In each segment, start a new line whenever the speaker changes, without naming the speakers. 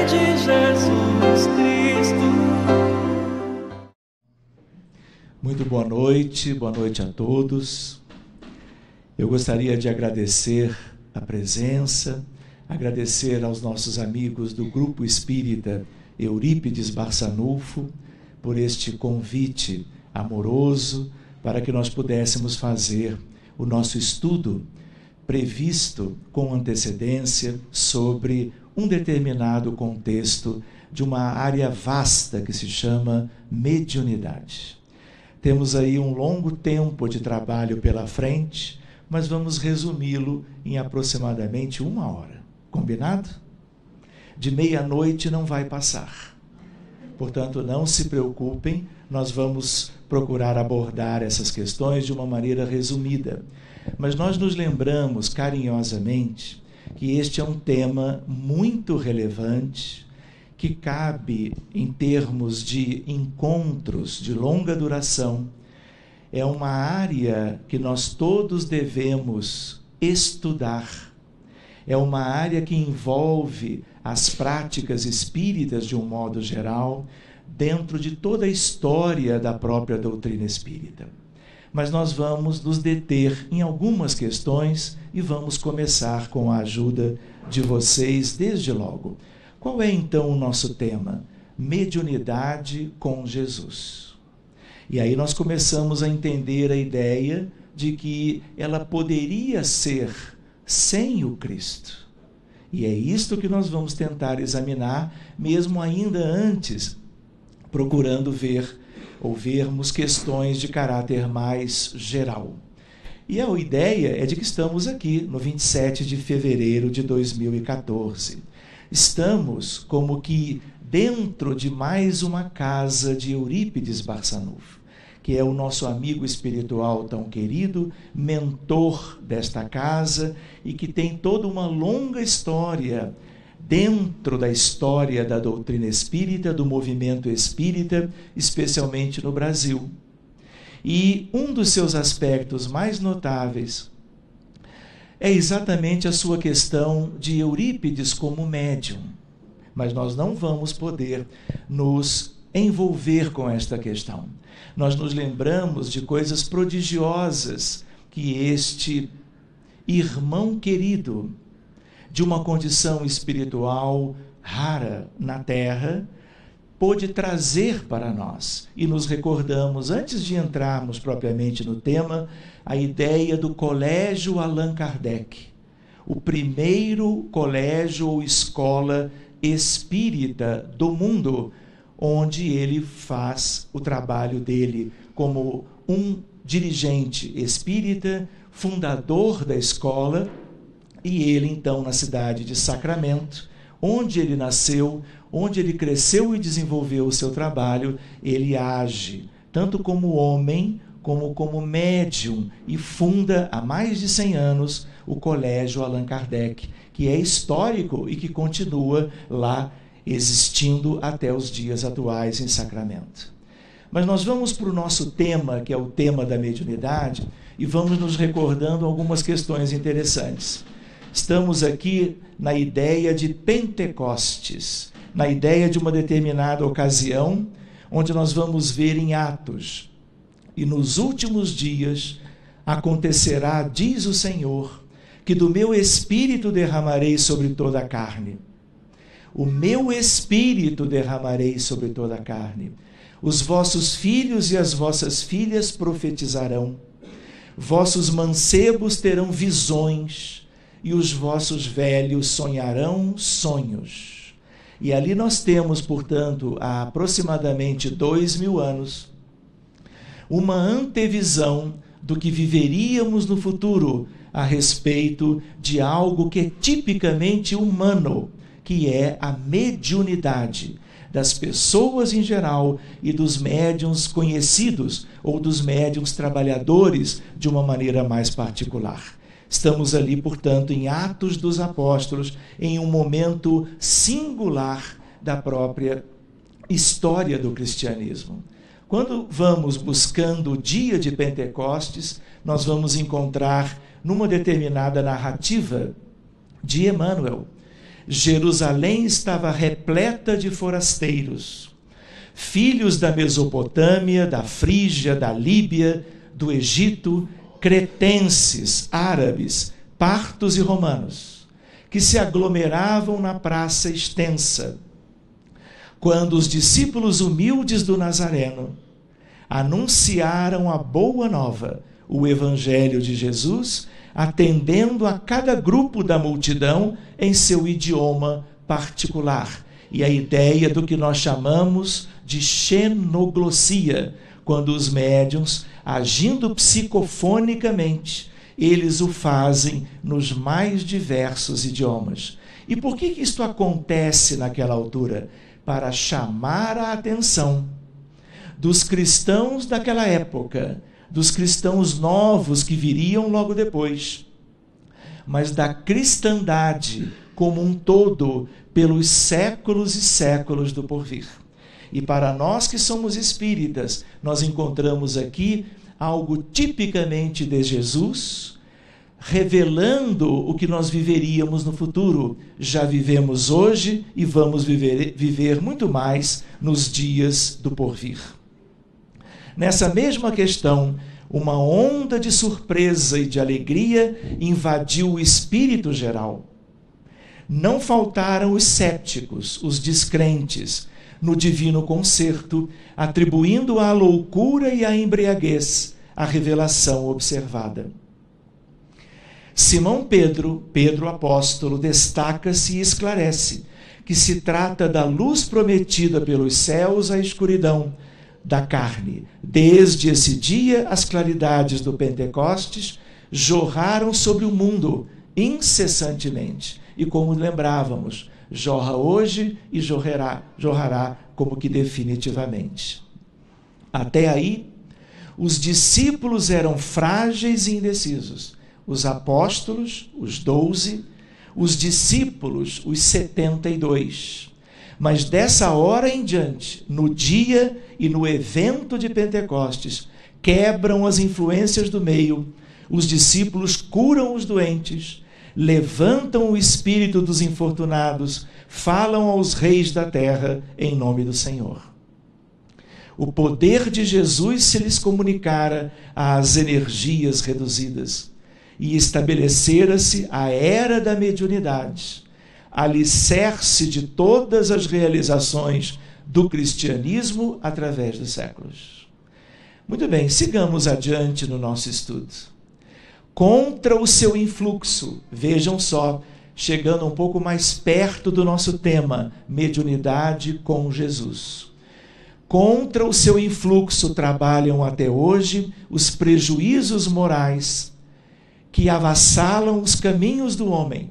de Jesus Cristo.
Muito boa noite a todos. Eu gostaria de agradecer a presença, agradecer aos nossos amigos do Grupo Espírita Eurípides Barçanufo por este convite amoroso para que nós pudéssemos fazer o nosso estudo previsto com antecedência sobre um determinado contexto de uma área vasta que se chama mediunidade. Temos aí um longo tempo de trabalho pela frente, mas vamos resumi-lo em aproximadamente 1 hora. Combinado? De meia-noite não vai passar. Portanto, não se preocupem, nós vamos procurar abordar essas questões de uma maneira resumida. Mas nós nos lembramos carinhosamente que este é um tema muito relevante, que cabe em termos de encontros de longa duração. É uma área que nós todos devemos estudar. É uma área que envolve as práticas espíritas de um modo geral, dentro de toda a história da própria doutrina espírita. Mas nós vamos nos deter em algumas questões e vamos começar com a ajuda de vocês desde logo. Qual é então o nosso tema? Mediunidade com Jesus. E aí nós começamos a entender a ideia de que ela poderia ser sem o Cristo. E é isto que nós vamos tentar examinar, mesmo ainda antes, procurando vermos questões de caráter mais geral. E a ideia é de que estamos aqui no 27 de fevereiro de 2014. Estamos como que dentro de mais uma casa de Eurípides Barçanufo, que é o nosso amigo espiritual tão querido, mentor desta casa e que tem toda uma longa história dentro da história da doutrina espírita, do movimento espírita, especialmente no Brasil. E um dos seus aspectos mais notáveis é exatamente a sua questão de Eurípides como médium. Mas nós não vamos poder nos envolver com esta questão. Nós nos lembramos de coisas prodigiosas que este irmão querido, de uma condição espiritual rara na Terra, pôde trazer para nós. E nos recordamos, antes de entrarmos propriamente no tema, a ideia do Colégio Allan Kardec, o primeiro colégio ou escola espírita do mundo, onde ele faz o trabalho dele como um dirigente espírita, fundador da escola, e ele então na cidade de Sacramento, onde ele nasceu, onde ele cresceu e desenvolveu o seu trabalho, ele age tanto como homem como médium e funda há mais de 100 anos o Colégio Allan Kardec, que é histórico e que continua lá existindo até os dias atuais em Sacramento. Mas nós vamos para o nosso tema, que é o tema da mediunidade, e vamos nos recordando algumas questões interessantes. Estamos aqui na ideia de Pentecostes, na ideia de uma determinada ocasião, onde nós vamos ver em Atos: e nos últimos dias acontecerá, diz o Senhor, que do meu Espírito derramarei sobre toda a carne. O meu Espírito derramarei sobre toda a carne. Os vossos filhos e as vossas filhas profetizarão. Vossos mancebos terão visões e os vossos velhos sonharão sonhos. E ali nós temos, portanto, há aproximadamente 2000 anos, uma antevisão do que viveríamos no futuro a respeito de algo que é tipicamente humano, que é a mediunidade das pessoas em geral e dos médiuns conhecidos ou dos médiuns trabalhadores de uma maneira mais particular. Estamos ali, portanto, em Atos dos Apóstolos, em um momento singular da própria história do cristianismo. Quando vamos buscando o dia de Pentecostes, nós vamos encontrar numa determinada narrativa de Emmanuel, Jerusalém estava repleta de forasteiros, filhos da Mesopotâmia, da Frígia, da Líbia, do Egito, cretenses, árabes, partos e romanos, que se aglomeravam na praça extensa, quando os discípulos humildes do Nazareno anunciaram a boa nova, o Evangelho de Jesus, atendendo a cada grupo da multidão em seu idioma particular. E a ideia do que nós chamamos de xenoglossia, quando os médiuns, agindo psicofonicamente, eles o fazem nos mais diversos idiomas. E por que isto acontece naquela altura? Para chamar a atenção dos cristãos daquela época, dos cristãos novos que viriam logo depois, mas da cristandade como um todo, pelos séculos e séculos do porvir. E para nós que somos espíritas, nós encontramos aqui algo tipicamente de Jesus, revelando o que nós viveríamos no futuro. Já vivemos hoje e vamos viver muito mais nos dias do porvir. Nessa mesma questão, uma onda de surpresa e de alegria invadiu o espírito geral. Não faltaram os céticos, os descrentes, no divino concerto, atribuindo à loucura e à embriaguez a revelação observada. Simão Pedro apóstolo, destaca-se e esclarece que se trata da luz prometida pelos céus à escuridão da carne. Desde esse dia, as claridades do Pentecostes jorraram sobre o mundo incessantemente. E como lembrávamos, jorra hoje e jorrará como que definitivamente. Até aí, os discípulos eram frágeis e indecisos. Os apóstolos, os 12, os discípulos, os 72. Mas dessa hora em diante, no dia e no evento de Pentecostes, quebram as influências do meio, os discípulos curam os doentes, levantam o espírito dos infortunados, falam aos reis da terra em nome do Senhor. O poder de Jesus se lhes comunicara às energias reduzidas, e estabelecera-se a era da mediunidade, alicerce de todas as realizações do cristianismo através dos séculos. Muito bem, sigamos adiante no nosso estudo. Contra o seu influxo, vejam só, chegando um pouco mais perto do nosso tema, mediunidade com Jesus. Contra o seu influxo trabalham até hoje os prejuízos morais que avassalam os caminhos do homem,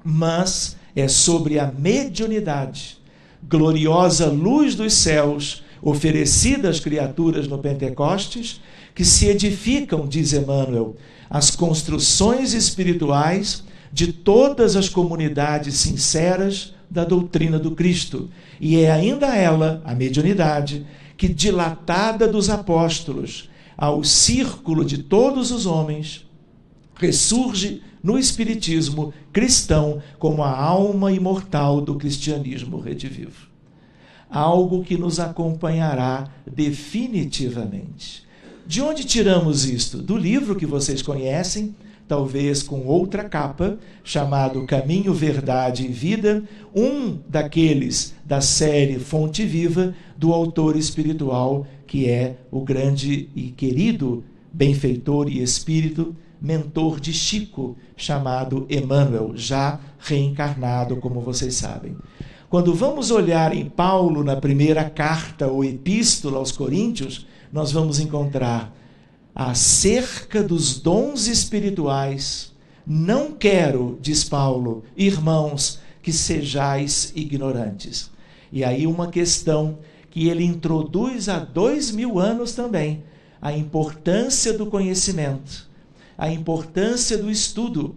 mas é sobre a mediunidade, gloriosa luz dos céus, oferecida às criaturas no Pentecostes, que se edificam, diz Emmanuel, as construções espirituais de todas as comunidades sinceras da doutrina do Cristo. E é ainda ela, a mediunidade, que, dilatada dos apóstolos ao círculo de todos os homens, ressurge no espiritismo cristão como a alma imortal do cristianismo redivivo. Algo que nos acompanhará definitivamente. De onde tiramos isto? Do livro que vocês conhecem, talvez com outra capa, chamado Caminho, Verdade e Vida, um daqueles da série Fonte Viva, do autor espiritual, que é o grande e querido benfeitor e espírito, mentor de Chico, chamado Emmanuel, já reencarnado, como vocês sabem. Quando vamos olhar em Paulo, na primeira carta ou epístola aos Coríntios, nós vamos encontrar acerca dos dons espirituais. Não quero, diz Paulo, irmãos, que sejais ignorantes. E aí uma questão que ele introduz há 2000 anos também, a importância do conhecimento, a importância do estudo,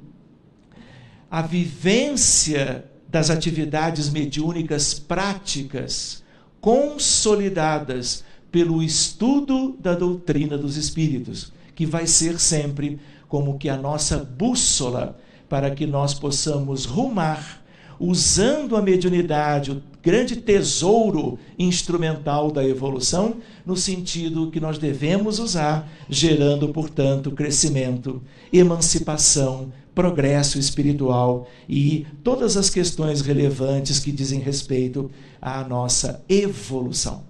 a vivência das atividades mediúnicas práticas, consolidadas pelo estudo da doutrina dos espíritos, que vai ser sempre como que a nossa bússola para que nós possamos rumar usando a mediunidade, o grande tesouro instrumental da evolução, no sentido que nós devemos usar, gerando, portanto, crescimento, emancipação, progresso espiritual e todas as questões relevantes que dizem respeito à nossa evolução.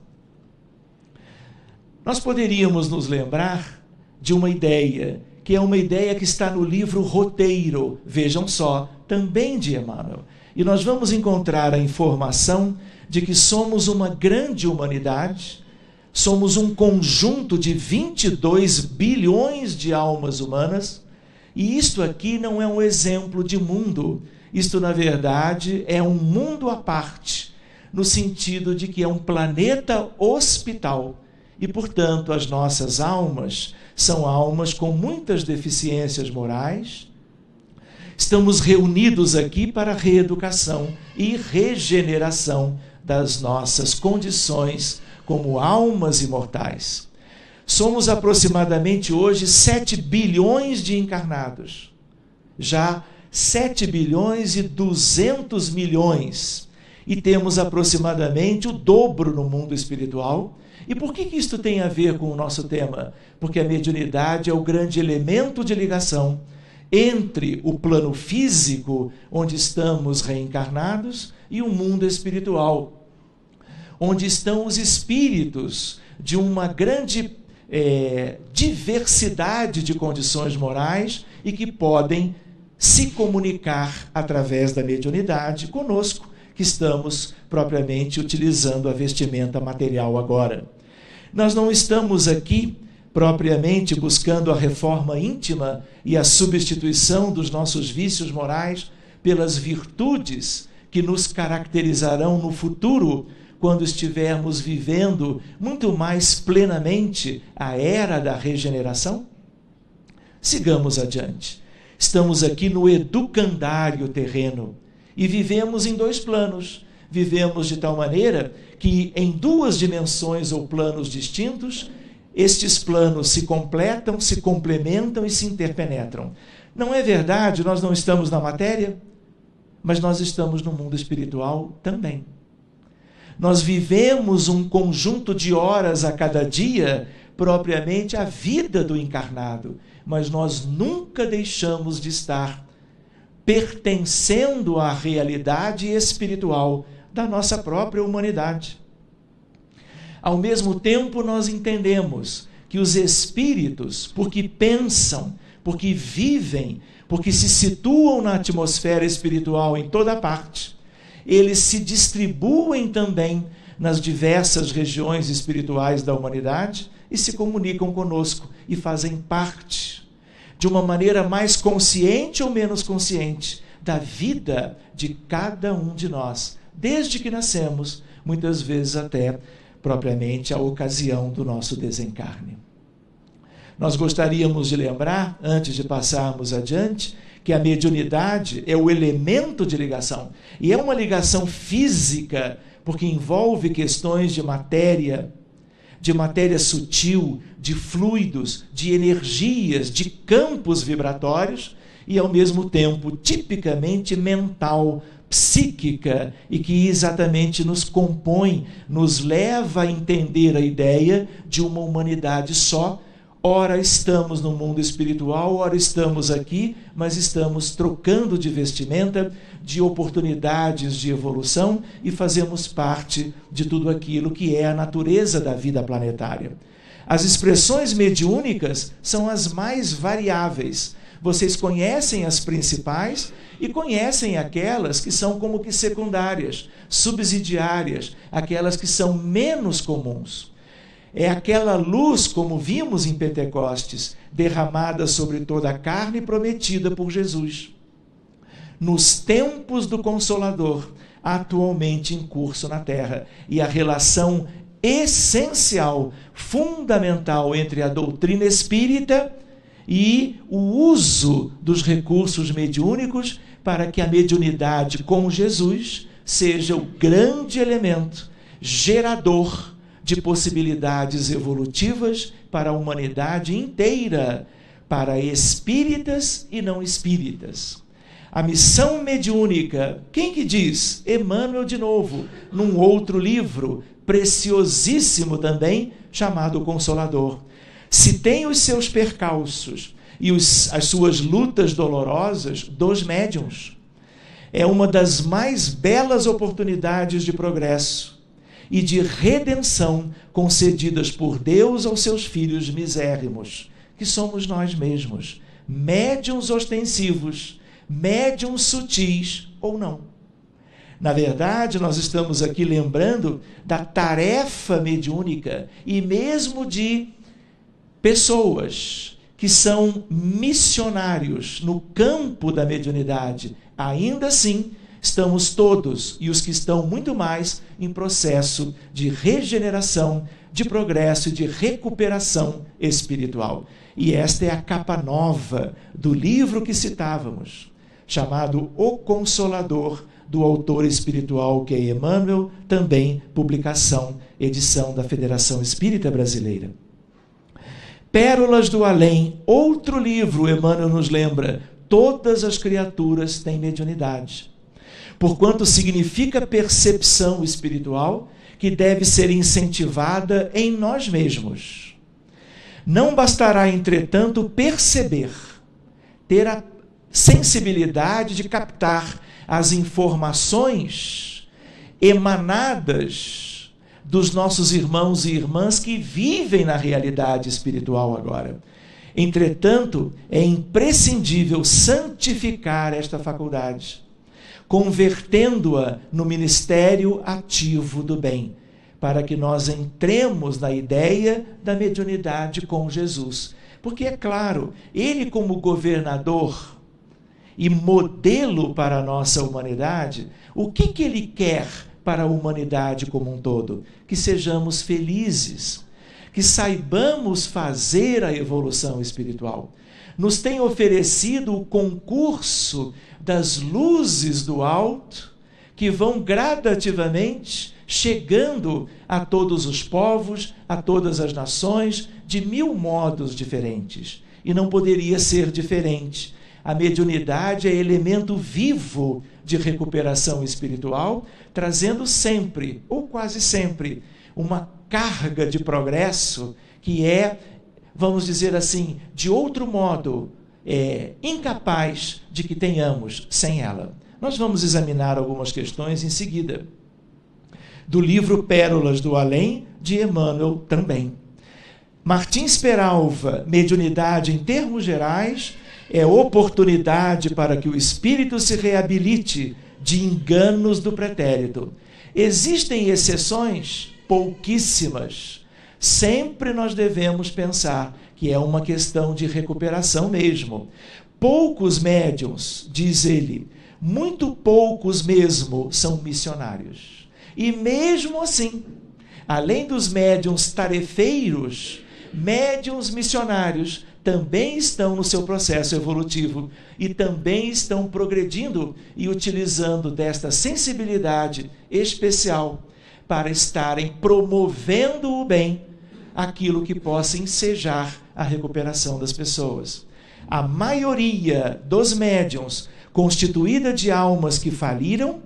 Nós poderíamos nos lembrar de uma ideia, que é uma ideia que está no livro Roteiro, vejam só, também de Emmanuel. E nós vamos encontrar a informação de que somos uma grande humanidade, somos um conjunto de 22 bilhões de almas humanas, e isto aqui não é um exemplo de mundo, isto na verdade é um mundo à parte, no sentido de que é um planeta hospital, e portanto as nossas almas são almas com muitas deficiências morais. Estamos reunidos aqui para a reeducação e regeneração das nossas condições como almas imortais. Somos aproximadamente hoje 7 bilhões de encarnados. Já 7 bilhões e 200 milhões. E temos aproximadamente o dobro no mundo espiritual. E por que isso tem a ver com o nosso tema? Porque a mediunidade é o grande elemento de ligação entre o plano físico, onde estamos reencarnados, e o mundo espiritual, onde estão os espíritos de uma grande diversidade de condições morais e que podem se comunicar através da mediunidade conosco, que estamos propriamente utilizando a vestimenta material agora. Nós não estamos aqui propriamente buscando a reforma íntima e a substituição dos nossos vícios morais pelas virtudes que nos caracterizarão no futuro, quando estivermos vivendo muito mais plenamente a era da regeneração? Sigamos adiante. Estamos aqui no educandário terreno e vivemos em 2 planos. Vivemos de tal maneira que em 2 dimensões ou planos distintos, estes planos se completam, se complementam e se interpenetram. Não é verdade, nós não estamos na matéria, mas nós estamos no mundo espiritual também. Nós vivemos um conjunto de horas a cada dia, propriamente a vida do encarnado, mas nós nunca deixamos de estar pertencendo à realidade espiritual da nossa própria humanidade. Ao mesmo tempo, nós entendemos que os espíritos, porque pensam, porque vivem, porque se situam na atmosfera espiritual em toda parte, eles se distribuem também nas diversas regiões espirituais da humanidade e se comunicam conosco e fazem parte, de uma maneira mais consciente ou menos consciente, da vida de cada um de nós, desde que nascemos, muitas vezes até propriamente a ocasião do nosso desencarne. Nós gostaríamos de lembrar, antes de passarmos adiante, que a mediunidade é o elemento de ligação. E é uma ligação física, porque envolve questões de matéria sutil, de fluidos, de energias, de campos vibratórios, e ao mesmo tempo tipicamente mental, psíquica, e que exatamente nos compõe, nos leva a entender a ideia de uma humanidade só. Ora estamos no mundo espiritual, ora estamos aqui, mas estamos trocando de vestimenta, de oportunidades de evolução e fazemos parte de tudo aquilo que é a natureza da vida planetária. As expressões mediúnicas são as mais variáveis. Vocês conhecem as principais e conhecem aquelas que são como que secundárias, subsidiárias, aquelas que são menos comuns. É aquela luz, como vimos em Pentecostes, derramada sobre toda a carne prometida por Jesus. Nos tempos do Consolador, atualmente em curso na Terra. E a relação essencial, fundamental entre a doutrina espírita e o uso dos recursos mediúnicos para que a mediunidade com Jesus seja o grande elemento gerador de possibilidades evolutivas para a humanidade inteira, para espíritas e não espíritas. A missão mediúnica, quem que diz? Emmanuel de novo, num outro livro, preciosíssimo também, chamado Consolador. Se tem os seus percalços e as suas lutas dolorosas dos médiuns, é uma das mais belas oportunidades de progresso e de redenção concedidas por Deus aos seus filhos misérrimos, que somos nós mesmos, médiuns ostensivos, médiuns sutis ou não. Na verdade, nós estamos aqui lembrando da tarefa mediúnica e mesmo de pessoas que são missionários no campo da mediunidade. Ainda assim, estamos todos, e os que estão muito mais, em processo de regeneração, de progresso e de recuperação espiritual. E esta é a capa nova do livro que citávamos, chamado O Consolador, do autor espiritual que é Emmanuel, também publicação, edição da Federação Espírita Brasileira. Pérolas do Além, outro livro, Emmanuel nos lembra, todas as criaturas têm mediunidade, porquanto significa percepção espiritual que deve ser incentivada em nós mesmos. Não bastará, entretanto, perceber, ter a sensibilidade de captar as informações emanadas dos nossos irmãos e irmãs que vivem na realidade espiritual agora. Entretanto, é imprescindível santificar esta faculdade, convertendo-a no ministério ativo do bem, para que nós entremos na ideia da mediunidade com Jesus. Porque, é claro, ele como governador e modelo para a nossa humanidade, o que ele quer para a humanidade como um todo? Que sejamos felizes, que saibamos fazer a evolução espiritual. Nos tem oferecido o concurso das luzes do alto, que vão gradativamente chegando a todos os povos, a todas as nações, de 1000 modos diferentes. E não poderia ser diferente. A mediunidade é elemento vivo de recuperação espiritual, trazendo sempre, ou quase sempre, uma carga de progresso que é, vamos dizer assim, de outro modo, incapaz de que tenhamos sem ela. Nós vamos examinar algumas questões em seguida. Do livro Pérolas do Além, de Emmanuel também. Martins Peralva, mediunidade em termos gerais, é oportunidade para que o espírito se reabilite de enganos do pretérito. Existem exceções? Pouquíssimas. Sempre nós devemos pensar que é uma questão de recuperação mesmo. Poucos médiuns, diz ele, muito poucos mesmo são missionários. E mesmo assim, além dos médiuns tarefeiros, médiuns missionários também estão no seu processo evolutivo e também estão progredindo e utilizando desta sensibilidade especial para estarem promovendo o bem, aquilo que possa ensejar a recuperação das pessoas. A maioria dos médiuns, constituída de almas que faliram,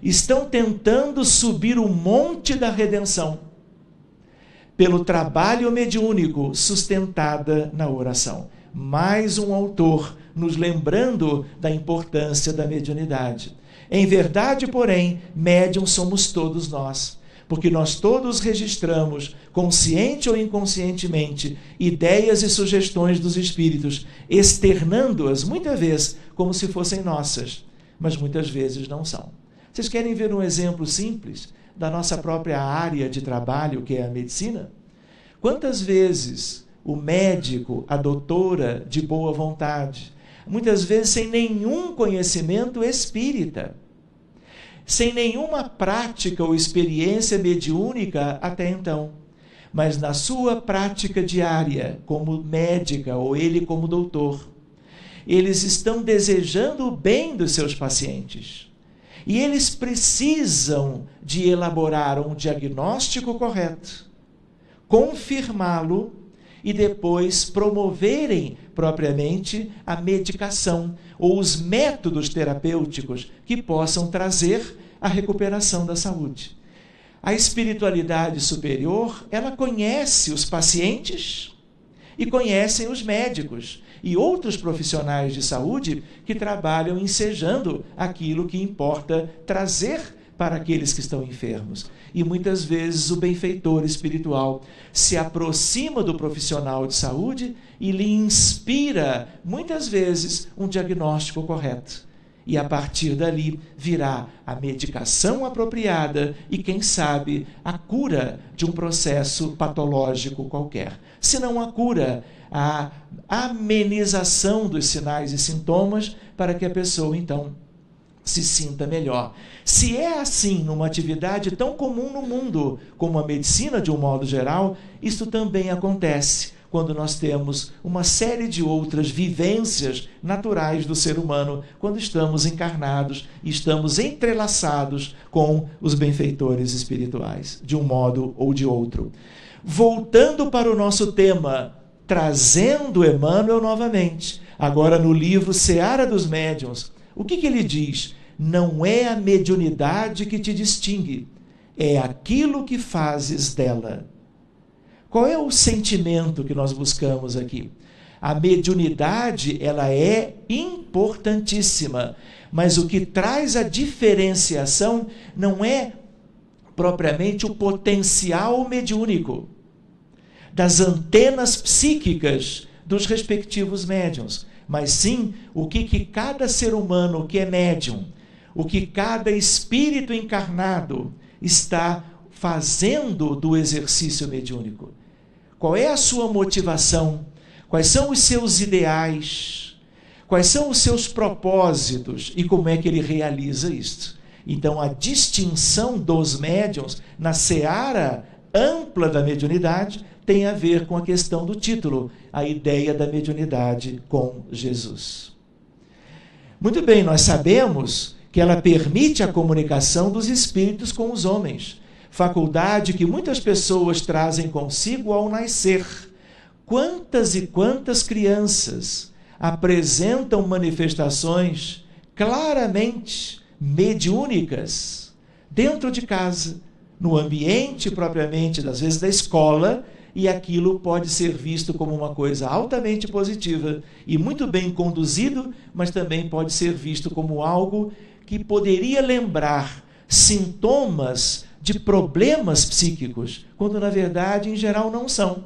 estão tentando subir o monte da redenção pelo trabalho mediúnico sustentada na oração. Mais um autor nos lembrando da importância da mediunidade. Em verdade, porém, médium somos todos nós, porque nós todos registramos, consciente ou inconscientemente, ideias e sugestões dos espíritos, externando-as muitas vezes como se fossem nossas, mas muitas vezes não são. Vocês querem ver um exemplo simples da nossa própria área de trabalho, que é a medicina? Quantas vezes o médico, a doutora de boa vontade, muitas vezes sem nenhum conhecimento espírita, sem nenhuma prática ou experiência mediúnica até então, mas na sua prática diária, como médica ou ele como doutor, eles estão desejando o bem dos seus pacientes. E eles precisam de elaborar um diagnóstico correto, confirmá-lo e depois promoverem propriamente a medicação ou os métodos terapêuticos que possam trazer a recuperação da saúde. A espiritualidade superior, ela conhece os pacientes e conhecem os médicos e outros profissionais de saúde que trabalham ensejando aquilo que importa trazer para aqueles que estão enfermos. E muitas vezes o benfeitor espiritual se aproxima do profissional de saúde e lhe inspira, muitas vezes, um diagnóstico correto. E a partir dali virá a medicação apropriada e, quem sabe, a cura de um processo patológico qualquer. Se não a cura, a amenização dos sinais e sintomas para que a pessoa, então, se sinta melhor. Se é assim numa atividade tão comum no mundo como a medicina de um modo geral, isso também acontece quando nós temos uma série de outras vivências naturais do ser humano, quando estamos encarnados e estamos entrelaçados com os benfeitores espirituais, de um modo ou de outro. Voltando para o nosso tema, trazendo Emmanuel novamente, agora no livro Seara dos Médiuns, o que ele diz? Não é a mediunidade que te distingue, é aquilo que fazes dela. Qual é o sentimento que nós buscamos aqui? A mediunidade, ela é importantíssima, mas o que traz a diferenciação não é propriamente o potencial mediúnico das antenas psíquicas dos respectivos médiuns, mas sim o que cada ser humano que é médium, o que cada espírito encarnado está fazendo do exercício mediúnico. Qual é a sua motivação? Quais são os seus ideais? Quais são os seus propósitos? E como é que ele realiza isto? Então, a distinção dos médiuns na seara ampla da mediunidade tem a ver com a questão do título, a ideia da mediunidade com Jesus. Muito bem, nós sabemos que ela permite a comunicação dos espíritos com os homens, faculdade que muitas pessoas trazem consigo ao nascer. Quantas e quantas crianças apresentam manifestações claramente mediúnicas dentro de casa, no ambiente propriamente, às vezes da escola, e aquilo pode ser visto como uma coisa altamente positiva e muito bem conduzido, mas também pode ser visto como algo que poderia lembrar sintomas de problemas psíquicos, quando na verdade, em geral, não são.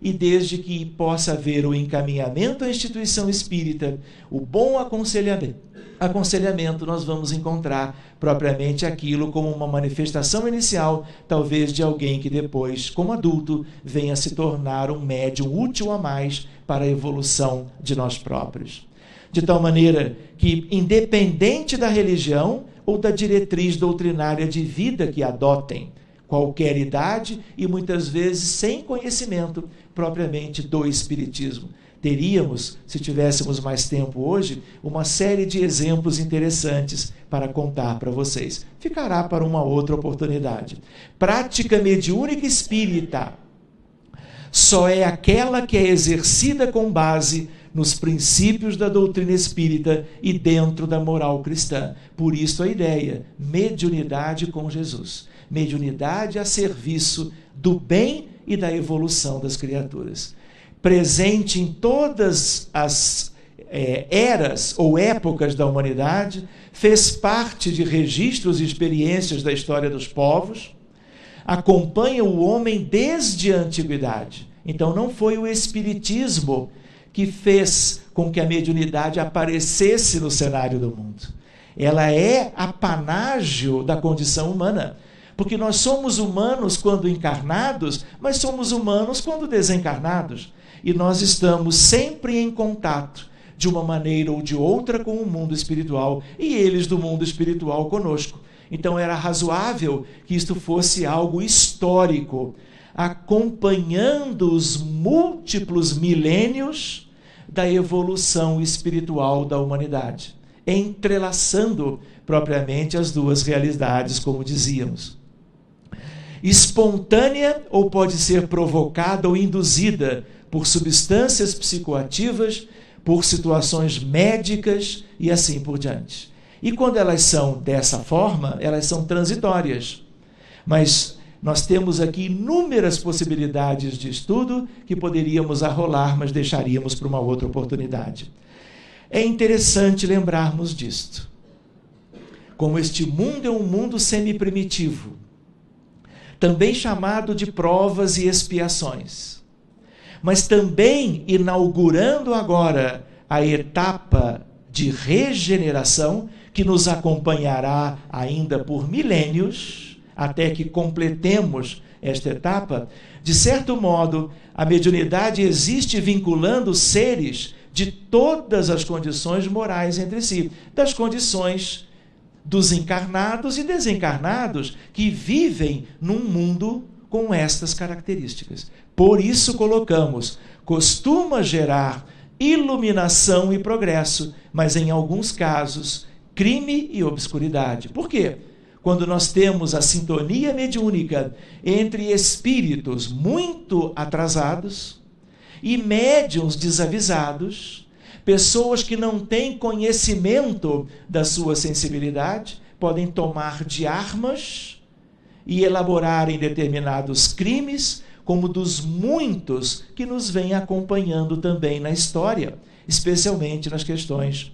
E desde que possa haver o encaminhamento à instituição espírita, o bom aconselhamento, nós vamos encontrar propriamente aquilo como uma manifestação inicial, talvez de alguém que depois, como adulto, venha se tornar um médium útil a mais para a evolução de nós próprios. De tal maneira que, independente da religião ou da diretriz doutrinária de vida que adotem, qualquer idade e muitas vezes sem conhecimento propriamente do Espiritismo. Teríamos, se tivéssemos mais tempo hoje, uma série de exemplos interessantes para contar para vocês. Ficará para uma outra oportunidade. Prática mediúnica espírita só é aquela que é exercida com base nos princípios da doutrina espírita e dentro da moral cristã. Por isso a ideia, mediunidade com Jesus. Mediunidade a serviço do bem e da evolução das criaturas. Presente em todas as eras ou épocas da humanidade, fez parte de registros e experiências da história dos povos, acompanha o homem desde a antiguidade. Então não foi o Espiritismo que fez com que a mediunidade aparecesse no cenário do mundo. Ela é apanágio da condição humana, porque nós somos humanos quando encarnados, mas somos humanos quando desencarnados. E nós estamos sempre em contato, de uma maneira ou de outra, com o mundo espiritual, e eles do mundo espiritual conosco. Então era razoável que isto fosse algo histórico, acompanhando os múltiplos milênios da evolução espiritual da humanidade, entrelaçando propriamente as duas realidades, como dizíamos. Espontânea ou pode ser provocada ou induzida por substâncias psicoativas, por situações médicas e assim por diante. E quando elas são dessa forma, elas são transitórias. Mas nós temos aqui inúmeras possibilidades de estudo que poderíamos arrolar, mas deixaríamos para uma outra oportunidade. É interessante lembrarmos disto. Como este mundo é um mundo semi-primitivo, também chamado de provas e expiações, mas também inaugurando agora a etapa de regeneração, que nos acompanhará ainda por milênios, até que completemos esta etapa. De certo modo, a mediunidade existe vinculando seres de todas as condições morais entre si, das condições dos encarnados e desencarnados que vivem num mundo com estas características. Por isso colocamos, costuma gerar iluminação e progresso, mas em alguns casos, crime e obscuridade. Por quê? Quando nós temos a sintonia mediúnica entre espíritos muito atrasados e médiuns desavisados, pessoas que não têm conhecimento da sua sensibilidade, podem tomar de armas e elaborarem determinados crimes, como dos muitos que nos vêm acompanhando também na história, especialmente nas questões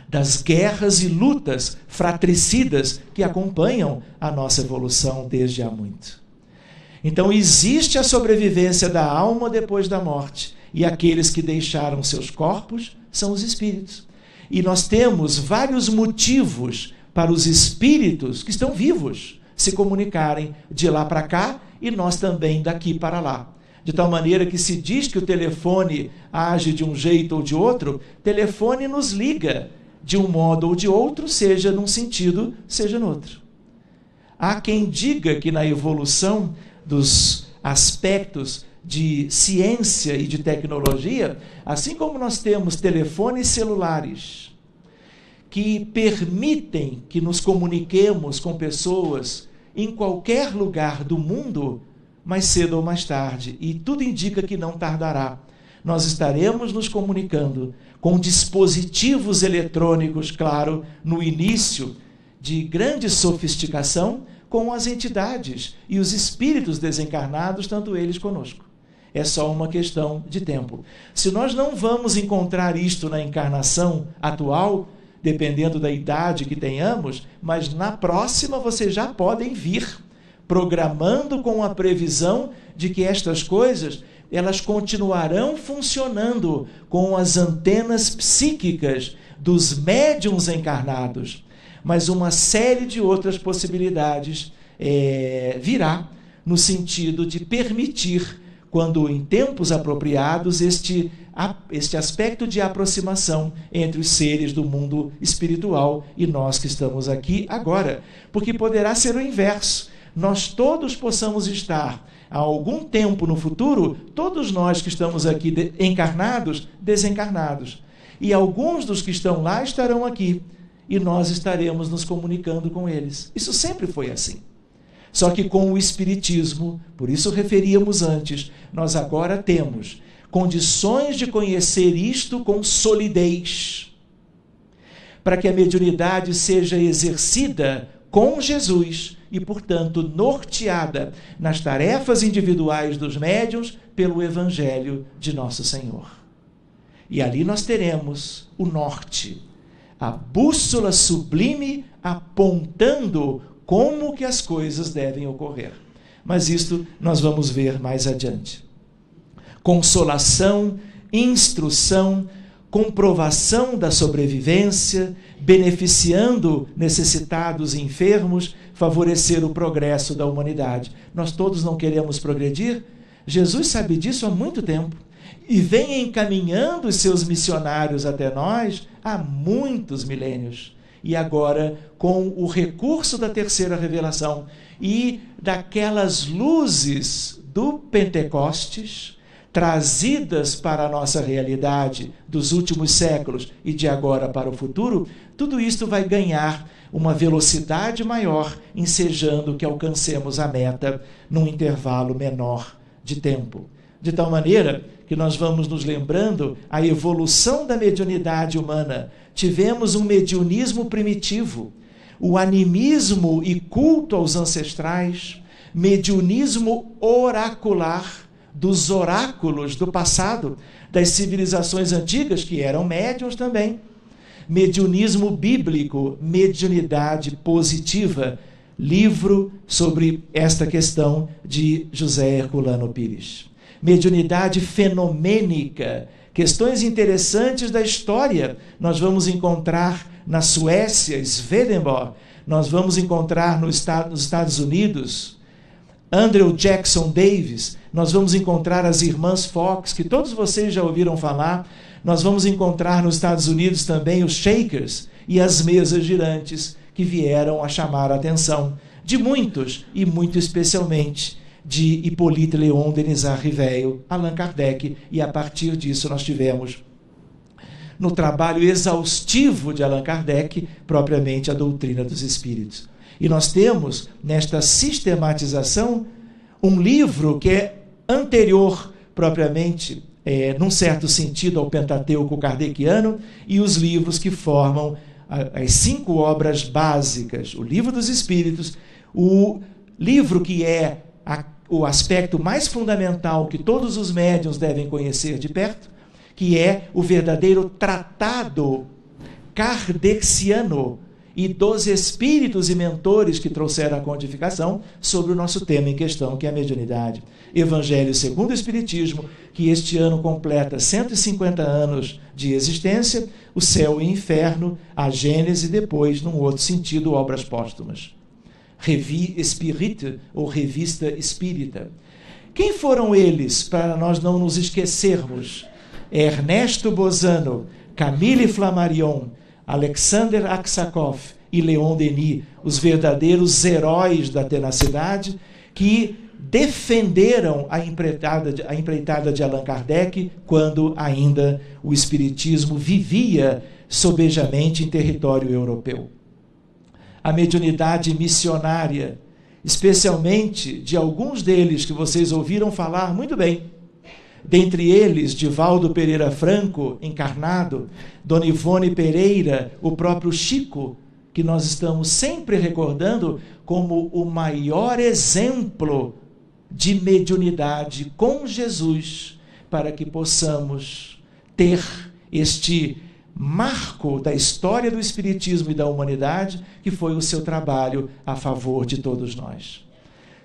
das guerras e lutas fratricidas que acompanham a nossa evolução desde há muito. Então existe a sobrevivência da alma depois da morte, e aqueles que deixaram seus corpos são os espíritos. E nós temos vários motivos para os espíritos que estão vivos se comunicarem de lá para cá e nós também daqui para lá. De tal maneira que se diz que o telefone age de um jeito ou de outro, telefone nos liga de um modo ou de outro, seja num sentido, seja no outro. Há quem diga que na evolução dos aspectos de ciência e de tecnologia, assim como nós temos telefones celulares que permitem que nos comuniquemos com pessoas em qualquer lugar do mundo, mais cedo ou mais tarde, e tudo indica que não tardará, nós estaremos nos comunicando com dispositivos eletrônicos, claro, no início de grande sofisticação, com as entidades e os espíritos desencarnados, tanto eles conosco. É só uma questão de tempo. Se nós não vamos encontrar isto na encarnação atual, dependendo da idade que tenhamos, mas na próxima vocês já podem vir, programando com a previsão de que estas coisas, elas continuarão funcionando com as antenas psíquicas dos médiuns encarnados. Mas uma série de outras possibilidades virá no sentido de permitir, quando em tempos apropriados, este aspecto de aproximação entre os seres do mundo espiritual e nós que estamos aqui agora. Porque poderá ser o inverso. Nós todos possamos estar, há algum tempo no futuro, todos nós que estamos aqui encarnados, desencarnados. E alguns dos que estão lá estarão aqui. E nós estaremos nos comunicando com eles. Isso sempre foi assim. Só que com o Espiritismo, por isso referíamos antes, nós agora temos condições de conhecer isto com solidez, para que a mediunidade seja exercida com Jesus e, portanto, norteada nas tarefas individuais dos médiuns pelo Evangelho de Nosso Senhor. E ali nós teremos o norte, a bússola sublime apontando como que as coisas devem ocorrer. Mas isto nós vamos ver mais adiante. Consolação, instrução, comprovação da sobrevivência, beneficiando necessitados e enfermos, favorecer o progresso da humanidade. Nós todos não queremos progredir? Jesus sabe disso há muito tempo e vem encaminhando os seus missionários até nós há muitos milênios. E agora, com o recurso da terceira revelação e daquelas luzes do Pentecostes, trazidas para a nossa realidade dos últimos séculos e de agora para o futuro, tudo isto vai ganhar uma velocidade maior, ensejando que alcancemos a meta num intervalo menor de tempo. de tal maneira que nós vamos nos lembrando a evolução da mediunidade humana. Tivemos um mediunismo primitivo, o animismo e culto aos ancestrais, mediunismo oracular, dos oráculos do passado, das civilizações antigas, que eram médiuns também. Mediunismo bíblico, mediunidade positiva, livro sobre esta questão de José Herculano Pires. Mediunidade fenomênica, questões interessantes da história, nós vamos encontrar na Suécia, Swedenborg, nós vamos encontrar nos Estados Unidos, Andrew Jackson Davis, nós vamos encontrar as irmãs Fox, que todos vocês já ouviram falar, nós vamos encontrar nos Estados Unidos também os Shakers e as mesas girantes, que vieram a chamar a atenção de muitos, e muito especialmente de Hippolyte Léon Denisard Riveil, Allan Kardec, e a partir disso nós tivemos, no trabalho exaustivo de Allan Kardec, propriamente a doutrina dos espíritos. E nós temos, nesta sistematização, um livro que é anterior, propriamente, num certo sentido, ao Pentateuco kardeciano, e os livros que formam as 5 obras básicas, o Livro dos Espíritos, o livro que é o aspecto mais fundamental que todos os médiuns devem conhecer de perto, que é o verdadeiro tratado kardeciano e dos espíritos e mentores que trouxeram a codificação sobre o nosso tema em questão, que é a mediunidade. Evangelho segundo o Espiritismo, que este ano completa 150 anos de existência, o céu e o inferno, a Gênese, e depois, num outro sentido, obras póstumas. Revue Spirit, ou Revista Espírita. Quem foram eles, para nós não nos esquecermos? Ernesto Bozano, Camille Flammarion, Alexander Aksakov e Leon Denis, os verdadeiros heróis da tenacidade, que defenderam a empreitada de Allan Kardec quando ainda o Espiritismo vivia sobejamente em território europeu. A mediunidade missionária, especialmente de alguns deles que vocês ouviram falar muito bem, dentre eles, Divaldo Pereira Franco, encarnado, Dona Ivone Pereira, o próprio Chico, que nós estamos sempre recordando como o maior exemplo de mediunidade com Jesus, para que possamos ter este marco da história do Espiritismo e da humanidade, que foi o seu trabalho a favor de todos nós.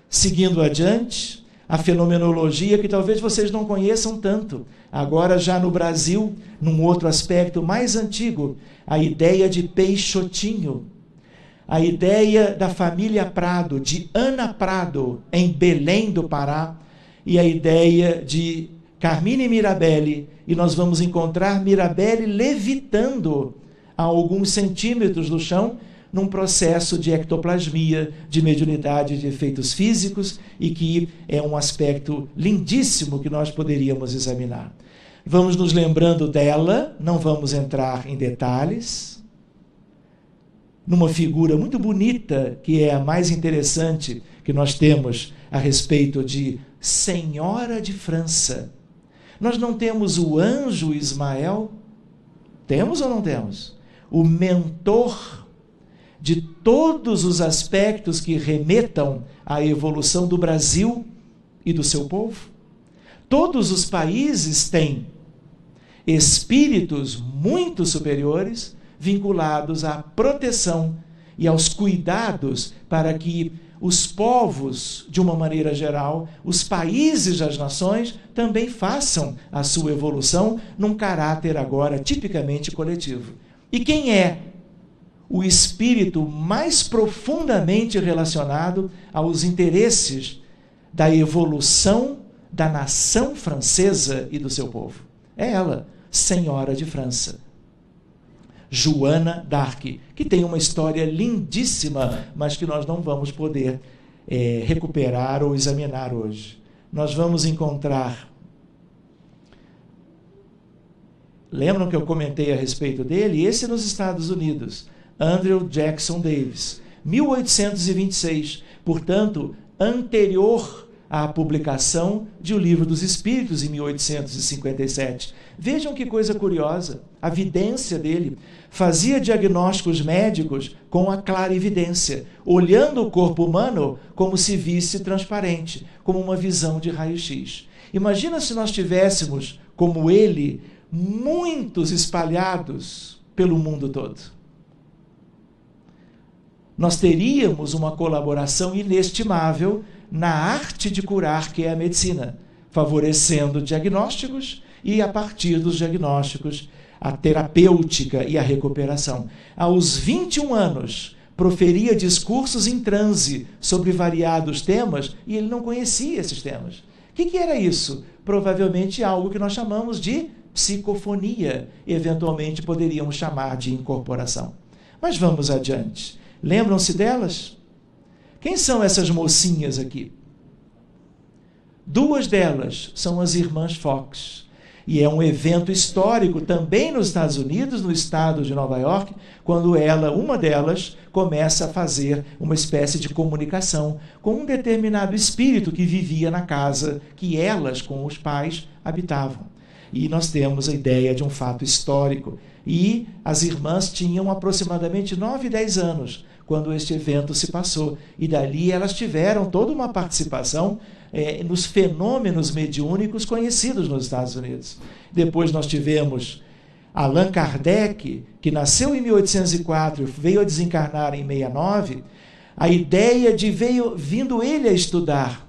Seguindo adiante, a fenomenologia, que talvez vocês não conheçam tanto, agora já no Brasil, num outro aspecto mais antigo, a ideia de Peixotinho, a ideia da família Prado, de Ana Prado, em Belém do Pará, e a ideia de Carmine Mirabelli, e nós vamos encontrar Mirabelli levitando a alguns centímetros do chão, num processo de ectoplasmia, de mediunidade, de efeitos físicos, e que é um aspecto lindíssimo que nós poderíamos examinar. Vamos nos lembrando dela, não vamos entrar em detalhes, numa figura muito bonita, que é a mais interessante que nós temos a respeito de Senhora de França. Nós não temos o anjo Ismael? Temos ou não temos? O mentor de todos os aspectos que remetam à evolução do Brasil e do seu povo. Todos os países têm espíritos muito superiores vinculados à proteção e aos cuidados para que os povos, de uma maneira geral, os países das nações, também façam a sua evolução num caráter agora tipicamente coletivo. E quem é o espírito mais profundamente relacionado aos interesses da evolução da nação francesa e do seu povo? É ela, Senhora de França, Joana d'Arc, que tem uma história lindíssima, mas que nós não vamos poder recuperar ou examinar hoje. Nós vamos encontrar... Lembram que eu comentei a respeito dele? Esse nos Estados Unidos, Andrew Jackson Davis, 1826, portanto, anterior à publicação de O Livro dos Espíritos, em 1857. Vejam que coisa curiosa, a vidência dele. Fazia diagnósticos médicos com a clarividência, olhando o corpo humano como se visse transparente, como uma visão de raio-x. Imagina se nós tivéssemos, como ele, muitos espalhados pelo mundo todo. Nós teríamos uma colaboração inestimável na arte de curar, que é a medicina, favorecendo diagnósticos e, a partir dos diagnósticos, a terapêutica e a recuperação. Aos 21 anos, proferia discursos em transe sobre variados temas e ele não conhecia esses temas. O que era isso? Provavelmente algo que nós chamamos de psicofonia. Eventualmente poderíamos chamar de incorporação. Mas vamos adiante. Lembram-se delas? Quem são essas mocinhas aqui? 2 delas são as irmãs Fox. E é um evento histórico também nos Estados Unidos, no estado de Nova York, quando uma delas, começa a fazer uma espécie de comunicação com um determinado espírito que vivia na casa que elas, com os pais, habitavam. E nós temos a ideia de um fato histórico. E as irmãs tinham aproximadamente 9, 10 anos quando este evento se passou. E dali elas tiveram toda uma participação nos fenômenos mediúnicos conhecidos nos Estados Unidos. Depois nós tivemos Allan Kardec, que nasceu em 1804 e veio a desencarnar em 69, a ideia de vindo ele a estudar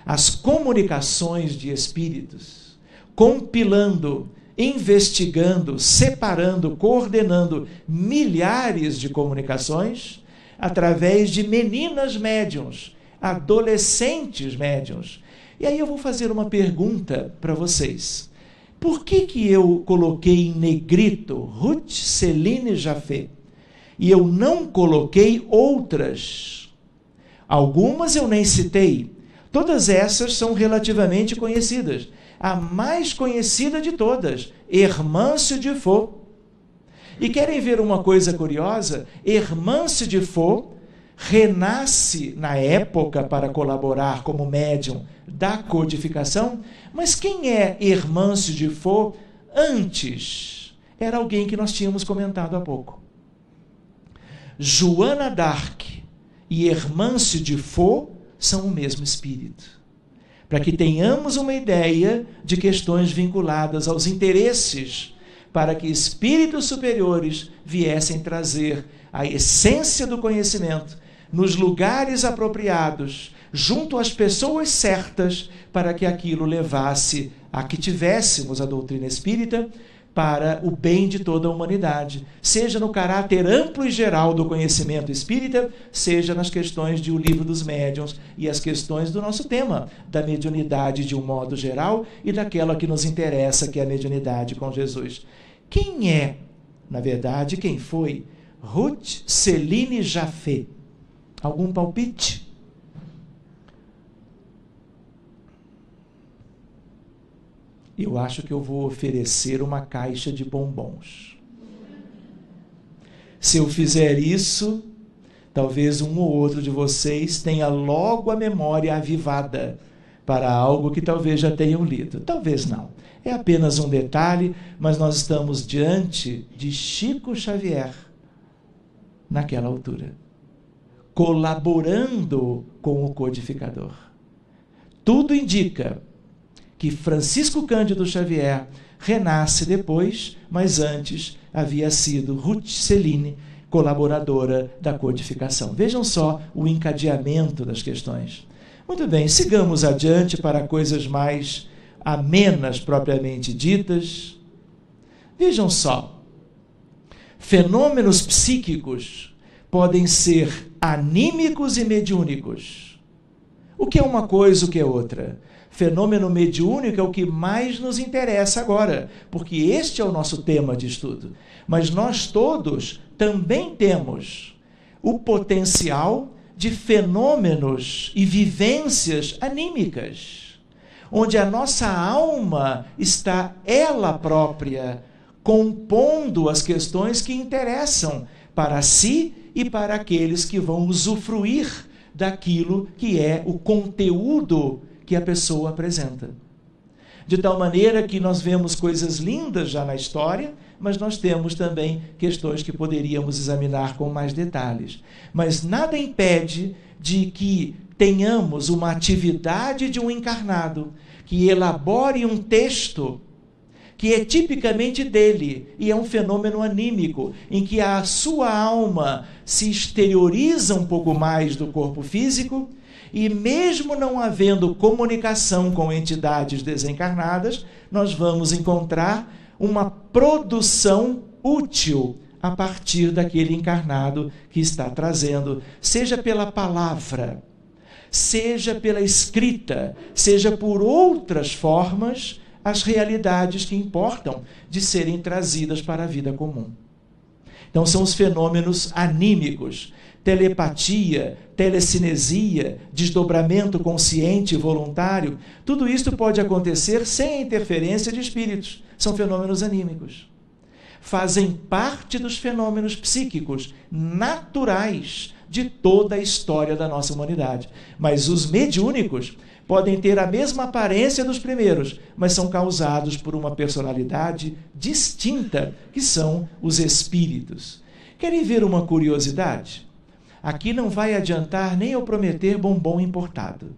as comunicações de espíritos, compilando, investigando, separando, coordenando milhares de comunicações através de meninas médiuns, adolescentes médiuns. E aí eu vou fazer uma pergunta para vocês. Por que eu coloquei em negrito Ruth Céline Jaffé e eu não coloquei outras? Algumas eu nem citei. Todas essas são relativamente conhecidas. A mais conhecida de todas, Hermance de Faux. E querem ver uma coisa curiosa? Hermance de Faux renasce na época para colaborar como médium da codificação, mas quem é Hermance de Faux antes? Era alguém que nós tínhamos comentado há pouco. Joana d'Arc e Hermance de Faux são o mesmo espírito. Para que tenhamos uma ideia de questões vinculadas aos interesses, para que espíritos superiores viessem trazer a essência do conhecimento nos lugares apropriados, junto às pessoas certas, para que aquilo levasse a que tivéssemos a doutrina espírita para o bem de toda a humanidade, seja no caráter amplo e geral do conhecimento espírita, seja nas questões de O Livro dos Médiuns e as questões do nosso tema, da mediunidade de um modo geral e daquela que nos interessa, que é a mediunidade com Jesus. Quem é, na verdade, quem foi Ruth Céline Jaffé? Algum palpite? Eu acho que eu vou oferecer uma caixa de bombons. Se eu fizer isso, talvez um ou outro de vocês tenha logo a memória avivada para algo que talvez já tenham lido. Talvez não. É apenas um detalhe, mas nós estamos diante de Chico Xavier naquela altura, colaborando com o codificador. Tudo indica que Francisco Cândido Xavier renasce depois, mas antes havia sido Ruth Céline, colaboradora da codificação. Vejam só o encadeamento das questões. Muito bem, sigamos adiante para coisas mais amenas propriamente ditas. Vejam só, fenômenos psíquicos podem ser anímicos e mediúnicos. O que é uma coisa, o que é outra? Fenômeno mediúnico é o que mais nos interessa agora, porque este é o nosso tema de estudo. Mas nós todos também temos o potencial de fenômenos e vivências anímicas, onde a nossa alma está ela própria compondo as questões que interessam para si e para aqueles que vão usufruir daquilo que é o conteúdo que a pessoa apresenta. De tal maneira que nós vemos coisas lindas já na história, mas nós temos também questões que poderíamos examinar com mais detalhes. Mas nada impede de que tenhamos uma atividade de um encarnado que elabore um texto que é tipicamente dele, e é um fenômeno anímico, em que a sua alma se exterioriza um pouco mais do corpo físico, e mesmo não havendo comunicação com entidades desencarnadas, nós vamos encontrar uma produção útil a partir daquele encarnado que está trazendo, seja pela palavra, seja pela escrita, seja por outras formas, as realidades que importam de serem trazidas para a vida comum. Então são os fenômenos anímicos, telepatia, telecinesia, desdobramento consciente e voluntário, tudo isso pode acontecer sem interferência de espíritos. São fenômenos anímicos. Fazem parte dos fenômenos psíquicos naturais de toda a história da nossa humanidade. Mas os mediúnicos podem ter a mesma aparência dos primeiros, mas são causados por uma personalidade distinta, que são os espíritos. Querem ver uma curiosidade? Aqui não vai adiantar nem eu prometer bombom importado,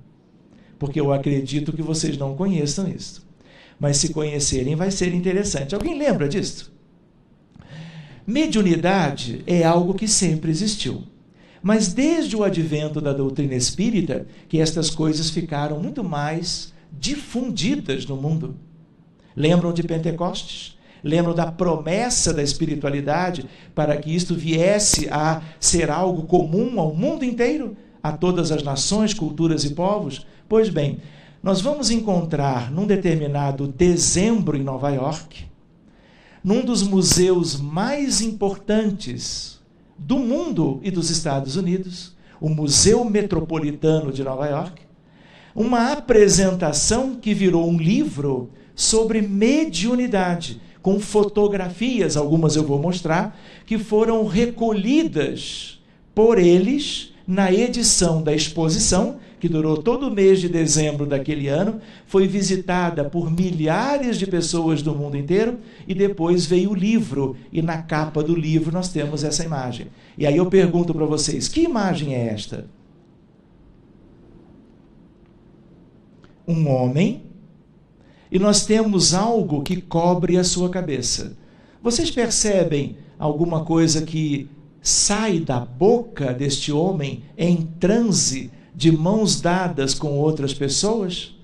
porque eu acredito que vocês não conheçam isso. Mas se conhecerem, vai ser interessante. Alguém lembra disso? Mediunidade é algo que sempre existiu. Mas desde o advento da doutrina espírita, que estas coisas ficaram muito mais difundidas no mundo. Lembram de Pentecostes? Lembram da promessa da espiritualidade para que isto viesse a ser algo comum ao mundo inteiro, a todas as nações, culturas e povos? Pois bem, nós vamos encontrar num determinado dezembro em Nova York, num dos museus mais importantes do mundo e dos Estados Unidos, o Museu Metropolitano de Nova York, uma apresentação que virou um livro sobre mediunidade, com fotografias, algumas eu vou mostrar, que foram recolhidas por eles na edição da exposição, que durou todo o mês de dezembro daquele ano, foi visitada por milhares de pessoas do mundo inteiro, e depois veio o livro, e na capa do livro nós temos essa imagem. E aí eu pergunto para vocês, que imagem é esta? Um homem, e nós temos algo que cobre a sua cabeça. Vocês percebem alguma coisa que sai da boca deste homem em transe, de mãos dadas com outras pessoas?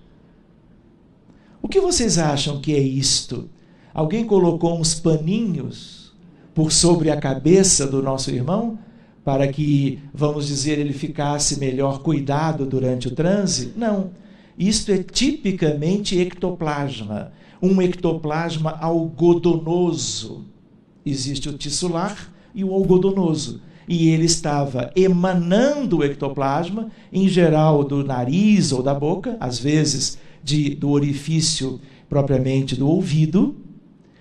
O que vocês acham que é isto? Alguém colocou uns paninhos por sobre a cabeça do nosso irmão para que, vamos dizer, ele ficasse melhor cuidado durante o transe? Não. Isto é tipicamente ectoplasma, um ectoplasma algodonoso. Existe o tissular e o algodonoso. E ele estava emanando o ectoplasma, em geral do nariz ou da boca, às vezes do orifício propriamente do ouvido,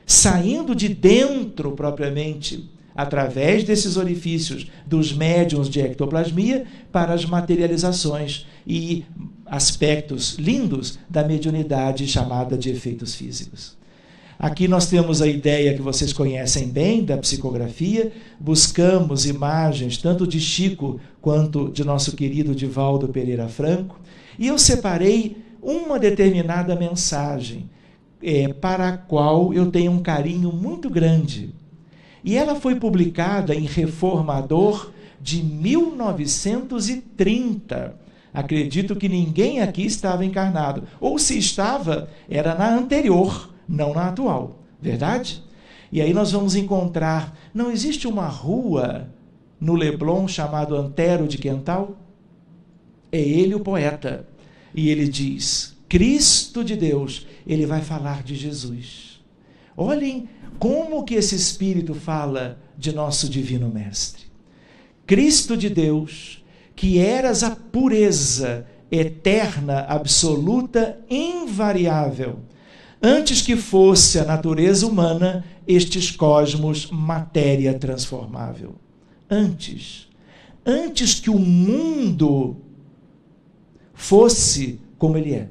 saindo de dentro propriamente, através desses orifícios dos médiuns de ectoplasmia, para as materializações e aspectos lindos da mediunidade chamada de efeitos físicos. Aqui nós temos a ideia que vocês conhecem bem da psicografia, buscamos imagens tanto de Chico quanto de nosso querido Divaldo Pereira Franco, e eu separei uma determinada mensagem para a qual eu tenho um carinho muito grande. E ela foi publicada em Reformador de 1930. Acredito que ninguém aqui estava encarnado, ou se estava, era na anterior, não na atual, verdade? E aí nós vamos encontrar, não existe uma rua no Leblon chamado Antero de Quental? É ele o poeta. E ele diz, Cristo de Deus, ele vai falar de Jesus. Olhem como que esse Espírito fala de nosso Divino Mestre. Cristo de Deus, que eras a pureza eterna, absoluta, invariável, antes que fosse a natureza humana, estes cosmos, matéria transformável. Antes que o mundo fosse como ele é,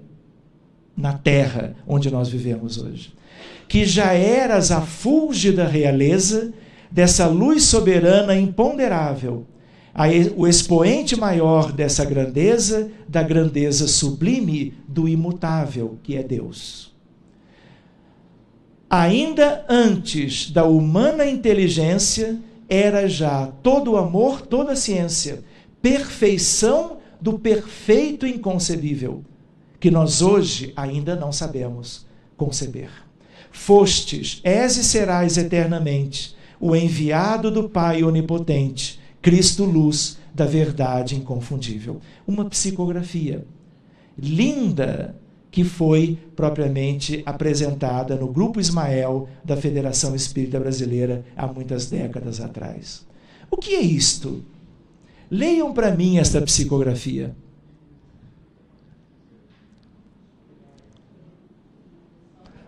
na terra onde nós vivemos hoje. Que já eras a fúlgida realeza dessa luz soberana imponderável, o expoente maior dessa grandeza, da grandeza sublime do imutável, que é Deus. Ainda antes da humana inteligência, era já todo o amor, toda a ciência, perfeição do perfeito inconcebível, que nós hoje ainda não sabemos conceber. Fostes, és e serás eternamente o enviado do Pai onipotente, Cristo luz da verdade inconfundível. Uma psicografia linda que foi propriamente apresentada no Grupo Ismael da Federação Espírita Brasileira há muitas décadas atrás. O que é isto? Leiam para mim esta psicografia.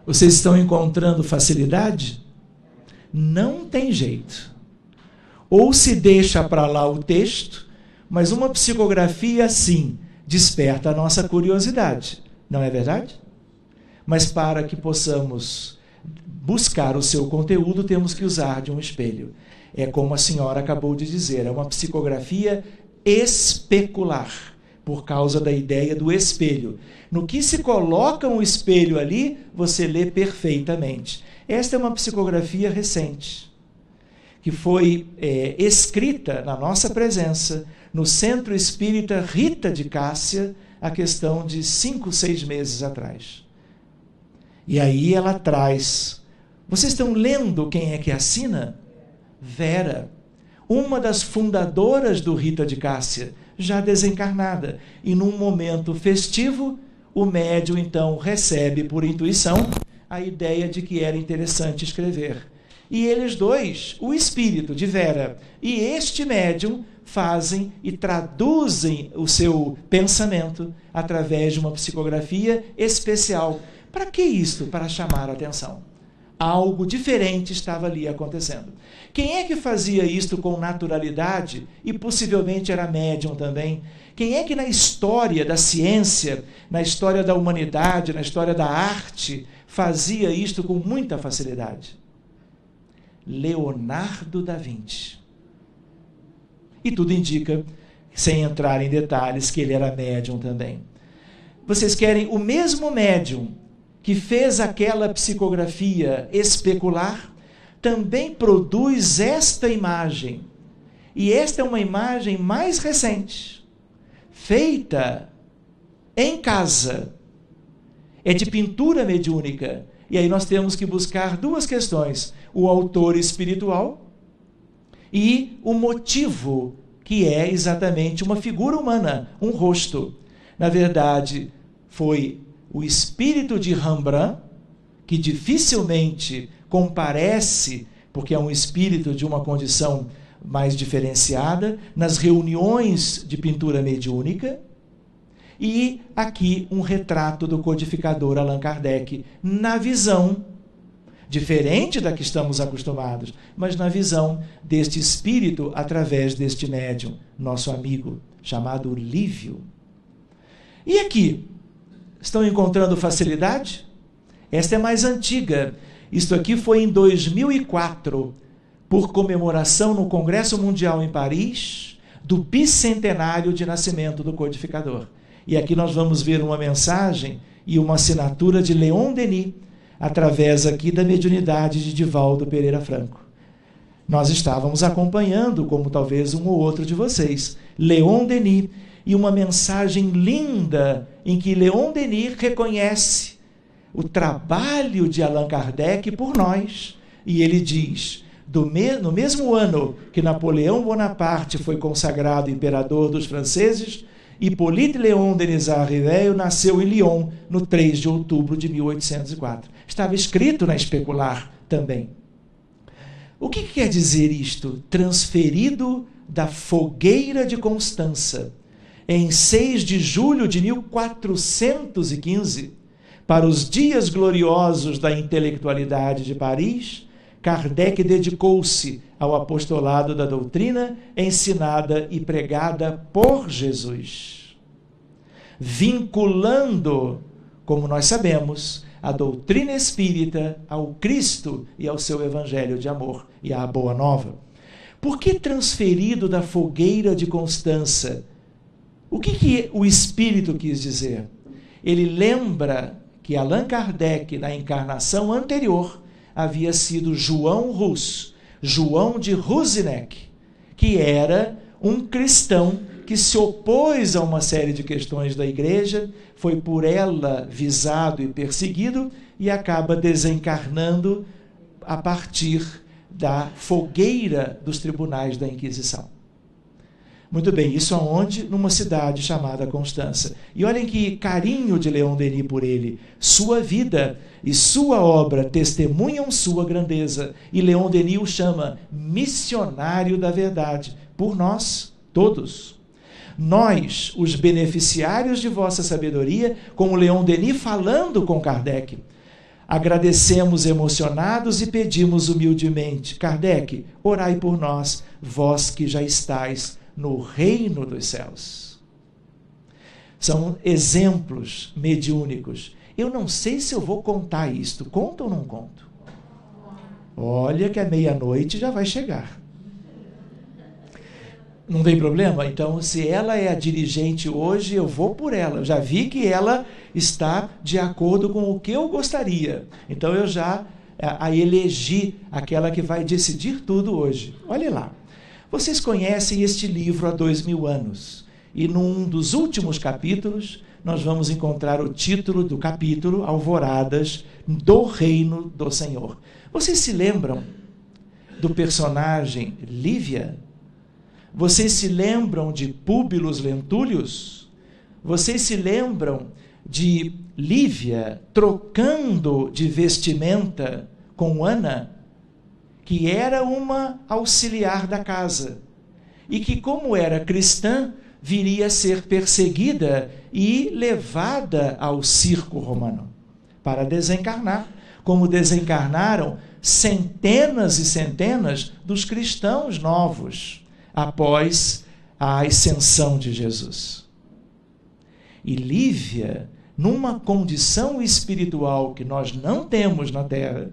Vocês estão encontrando facilidade? Não tem jeito. Ou se deixa para lá o texto, mas uma psicografia, sim, desperta a nossa curiosidade. Não é verdade? Mas para que possamos buscar o seu conteúdo, temos que usar de um espelho. É como a senhora acabou de dizer, é uma psicografia especular, por causa da ideia do espelho. No que se coloca um espelho ali, você lê perfeitamente. Esta é uma psicografia recente, que foi escrita na nossa presença, no Centro Espírita Rita de Cássia, a questão de 5, 6 meses atrás. E aí ela traz... Vocês estão lendo quem é que assina? Vera, uma das fundadoras do Rita de Cássia, já desencarnada. E num momento festivo, o médium então recebe por intuição a ideia de que era interessante escrever. E eles dois, o espírito de Vera e este médium, fazem e traduzem o seu pensamento através de uma psicografia especial. Para que isto? Para chamar a atenção. Algo diferente estava ali acontecendo. Quem é que fazia isto com naturalidade e possivelmente era médium também? Quem é que na história da ciência, na história da humanidade, na história da arte, fazia isto com muita facilidade? Leonardo da Vinci. E tudo indica, sem entrar em detalhes, que ele era médium também. Vocês querem o mesmo médium que fez aquela psicografia especular, também produz esta imagem. E esta é uma imagem mais recente, feita em casa. É de pintura mediúnica. E aí nós temos que buscar duas questões: o autor espiritual e o motivo, que é exatamente uma figura humana, um rosto. Na verdade, foi o espírito de Rembrandt, que dificilmente comparece, porque é um espírito de uma condição mais diferenciada, nas reuniões de pintura mediúnica, e aqui um retrato do codificador Allan Kardec, na visão, diferente da que estamos acostumados, mas na visão deste espírito através deste médium, nosso amigo, chamado Lívio. E aqui, estão encontrando facilidade? Esta é mais antiga. Isto aqui foi em 2004, por comemoração no Congresso Mundial em Paris, do bicentenário de nascimento do codificador. E aqui nós vamos ver uma mensagem e uma assinatura de Leon Denis, através aqui da mediunidade de Divaldo Pereira Franco. Nós estávamos acompanhando, como talvez um ou outro de vocês, Leon Denis, e uma mensagem linda em que Leon Denis reconhece o trabalho de Allan Kardec por nós. E ele diz, no mesmo ano que Napoleão Bonaparte foi consagrado imperador dos franceses, Hippolyte Léon Denisard Rivail nasceu em Lyon, no 3 de outubro de 1804. Estava escrito na especular também. O que quer dizer isto? Transferido da fogueira de Constança, em 6 de julho de 1415, para os dias gloriosos da intelectualidade de Paris, Kardec dedicou-se ao apostolado da doutrina ensinada e pregada por Jesus. vinculando, como nós sabemos, a doutrina espírita ao Cristo e ao seu evangelho de amor e à Boa Nova. Por que transferido da fogueira de Constança? O que o Espírito quis dizer? Ele lembra que Allan Kardec, na encarnação anterior, havia sido João Rus, João de Rusinek, que era um cristão que se opôs a uma série de questões da igreja, foi por ela visado e perseguido e acaba desencarnando a partir da fogueira dos tribunais da Inquisição. Muito bem, isso aonde? Numa cidade chamada Constança. E olhem que carinho de Leon Denis por ele. Sua vida e sua obra testemunham sua grandeza. E Leon Denis o chama missionário da verdade, por nós todos. Nós, os beneficiários de vossa sabedoria, como Leon Denis falando com Kardec, agradecemos emocionados e pedimos humildemente: Kardec, orai por nós, vós que já estáis no reino dos céus. São exemplos mediúnicos. Eu não sei se eu vou contar isto. Conto ou não conto? Olha que a meia-noite já vai chegar. Não tem problema? Então, se ela é a dirigente hoje, eu vou por ela. Eu já vi que ela está de acordo com o que eu gostaria. Então, eu já a elegi aquela que vai decidir tudo hoje. Olha lá. Vocês conhecem este livro há 2000 anos. E num dos últimos capítulos, nós vamos encontrar o título do capítulo, Alvoradas do Reino do Senhor. Vocês se lembram do personagem Lívia? Vocês se lembram de Públio Lentulus? Vocês se lembram de Lívia trocando de vestimenta com Ana, que era uma auxiliar da casa e que, como era cristã, viria a ser perseguida e levada ao circo romano para desencarnar, como desencarnaram centenas e centenas dos cristãos novos após a ascensão de Jesus. E Lívia, numa condição espiritual que nós não temos na Terra,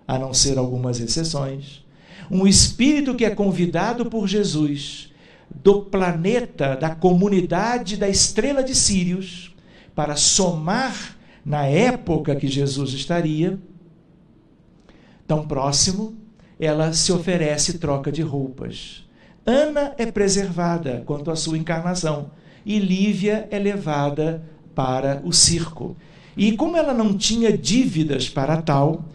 a não ser algumas exceções, um espírito que é convidado por Jesus do planeta, da comunidade da estrela de Sírios, para somar na época que Jesus estaria tão próximo, ela se oferece troca de roupas. Ana é preservada quanto à sua encarnação e Lívia é levada para o circo. E como ela não tinha dívidas para tal,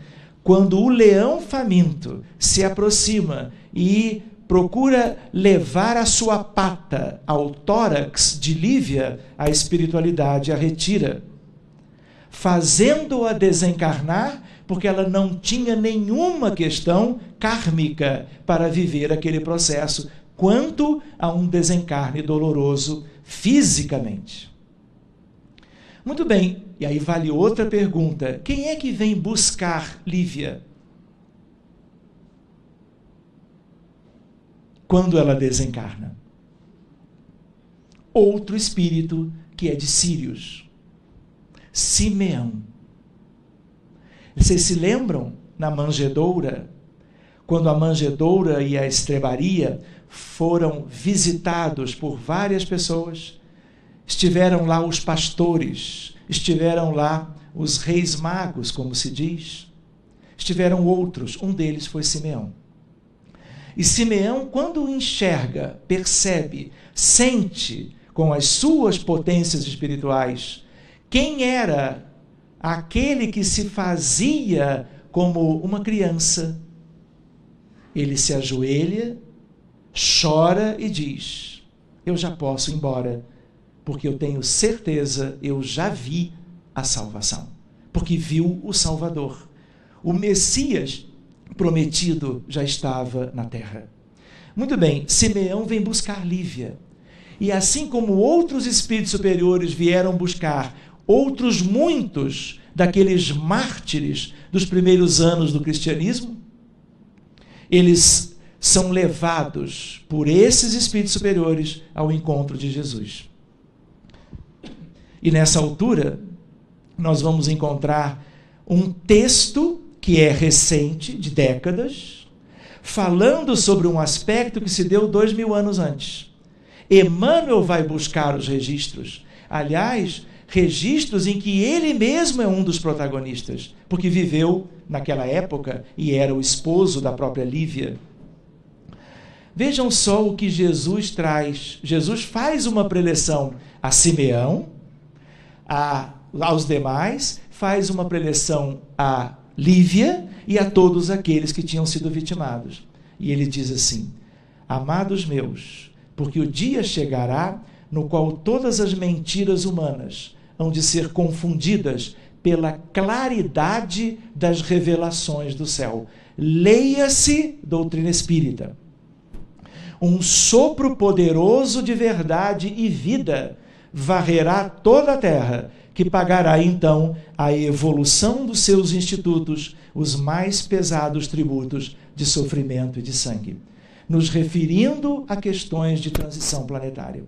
quando o leão faminto se aproxima e procura levar a sua pata ao tórax de Lívia, a espiritualidade a retira, fazendo-a desencarnar, porque ela não tinha nenhuma questão kármica para viver aquele processo, quanto a um desencarne doloroso fisicamente. Muito bem, e aí vale outra pergunta: quem é que vem buscar Lívia quando ela desencarna? Outro espírito que é de Sírios, Simeão. Vocês se lembram na manjedoura, quando a manjedoura e a estrebaria foram visitados por várias pessoas? Estiveram lá os pastores, estiveram lá os reis magos, como se diz. Estiveram outros, um deles foi Simeão. E Simeão, quando enxerga, percebe, sente com as suas potências espirituais quem era aquele que se fazia como uma criança, ele se ajoelha, chora e diz: eu já posso ir embora, porque eu tenho certeza, eu já vi a salvação, porque viu o Salvador. O Messias prometido já estava na terra. Muito bem, Simeão vem buscar Lívia. E assim como outros espíritos superiores vieram buscar outros muitos daqueles mártires dos primeiros anos do cristianismo, eles são levados por esses espíritos superiores ao encontro de Jesus. E nessa altura, nós vamos encontrar um texto que é recente, de décadas, falando sobre um aspecto que se deu 2000 anos antes. Emmanuel vai buscar os registros. Aliás, registros em que ele mesmo é um dos protagonistas, porque viveu naquela época e era o esposo da própria Lívia. Vejam só o que Jesus traz. Jesus faz uma preleção a Simeão, aos demais, faz uma preleção a Lívia e a todos aqueles que tinham sido vitimados. E ele diz assim: amados meus, porque o dia chegará no qual todas as mentiras humanas hão de ser confundidas pela claridade das revelações do céu. Leia-se doutrina espírita. Um sopro poderoso de verdade e vida varrerá toda a terra, que pagará então a evolução dos seus institutos os mais pesados tributos de sofrimento e de sangue. Nos referindo a questões de transição planetária,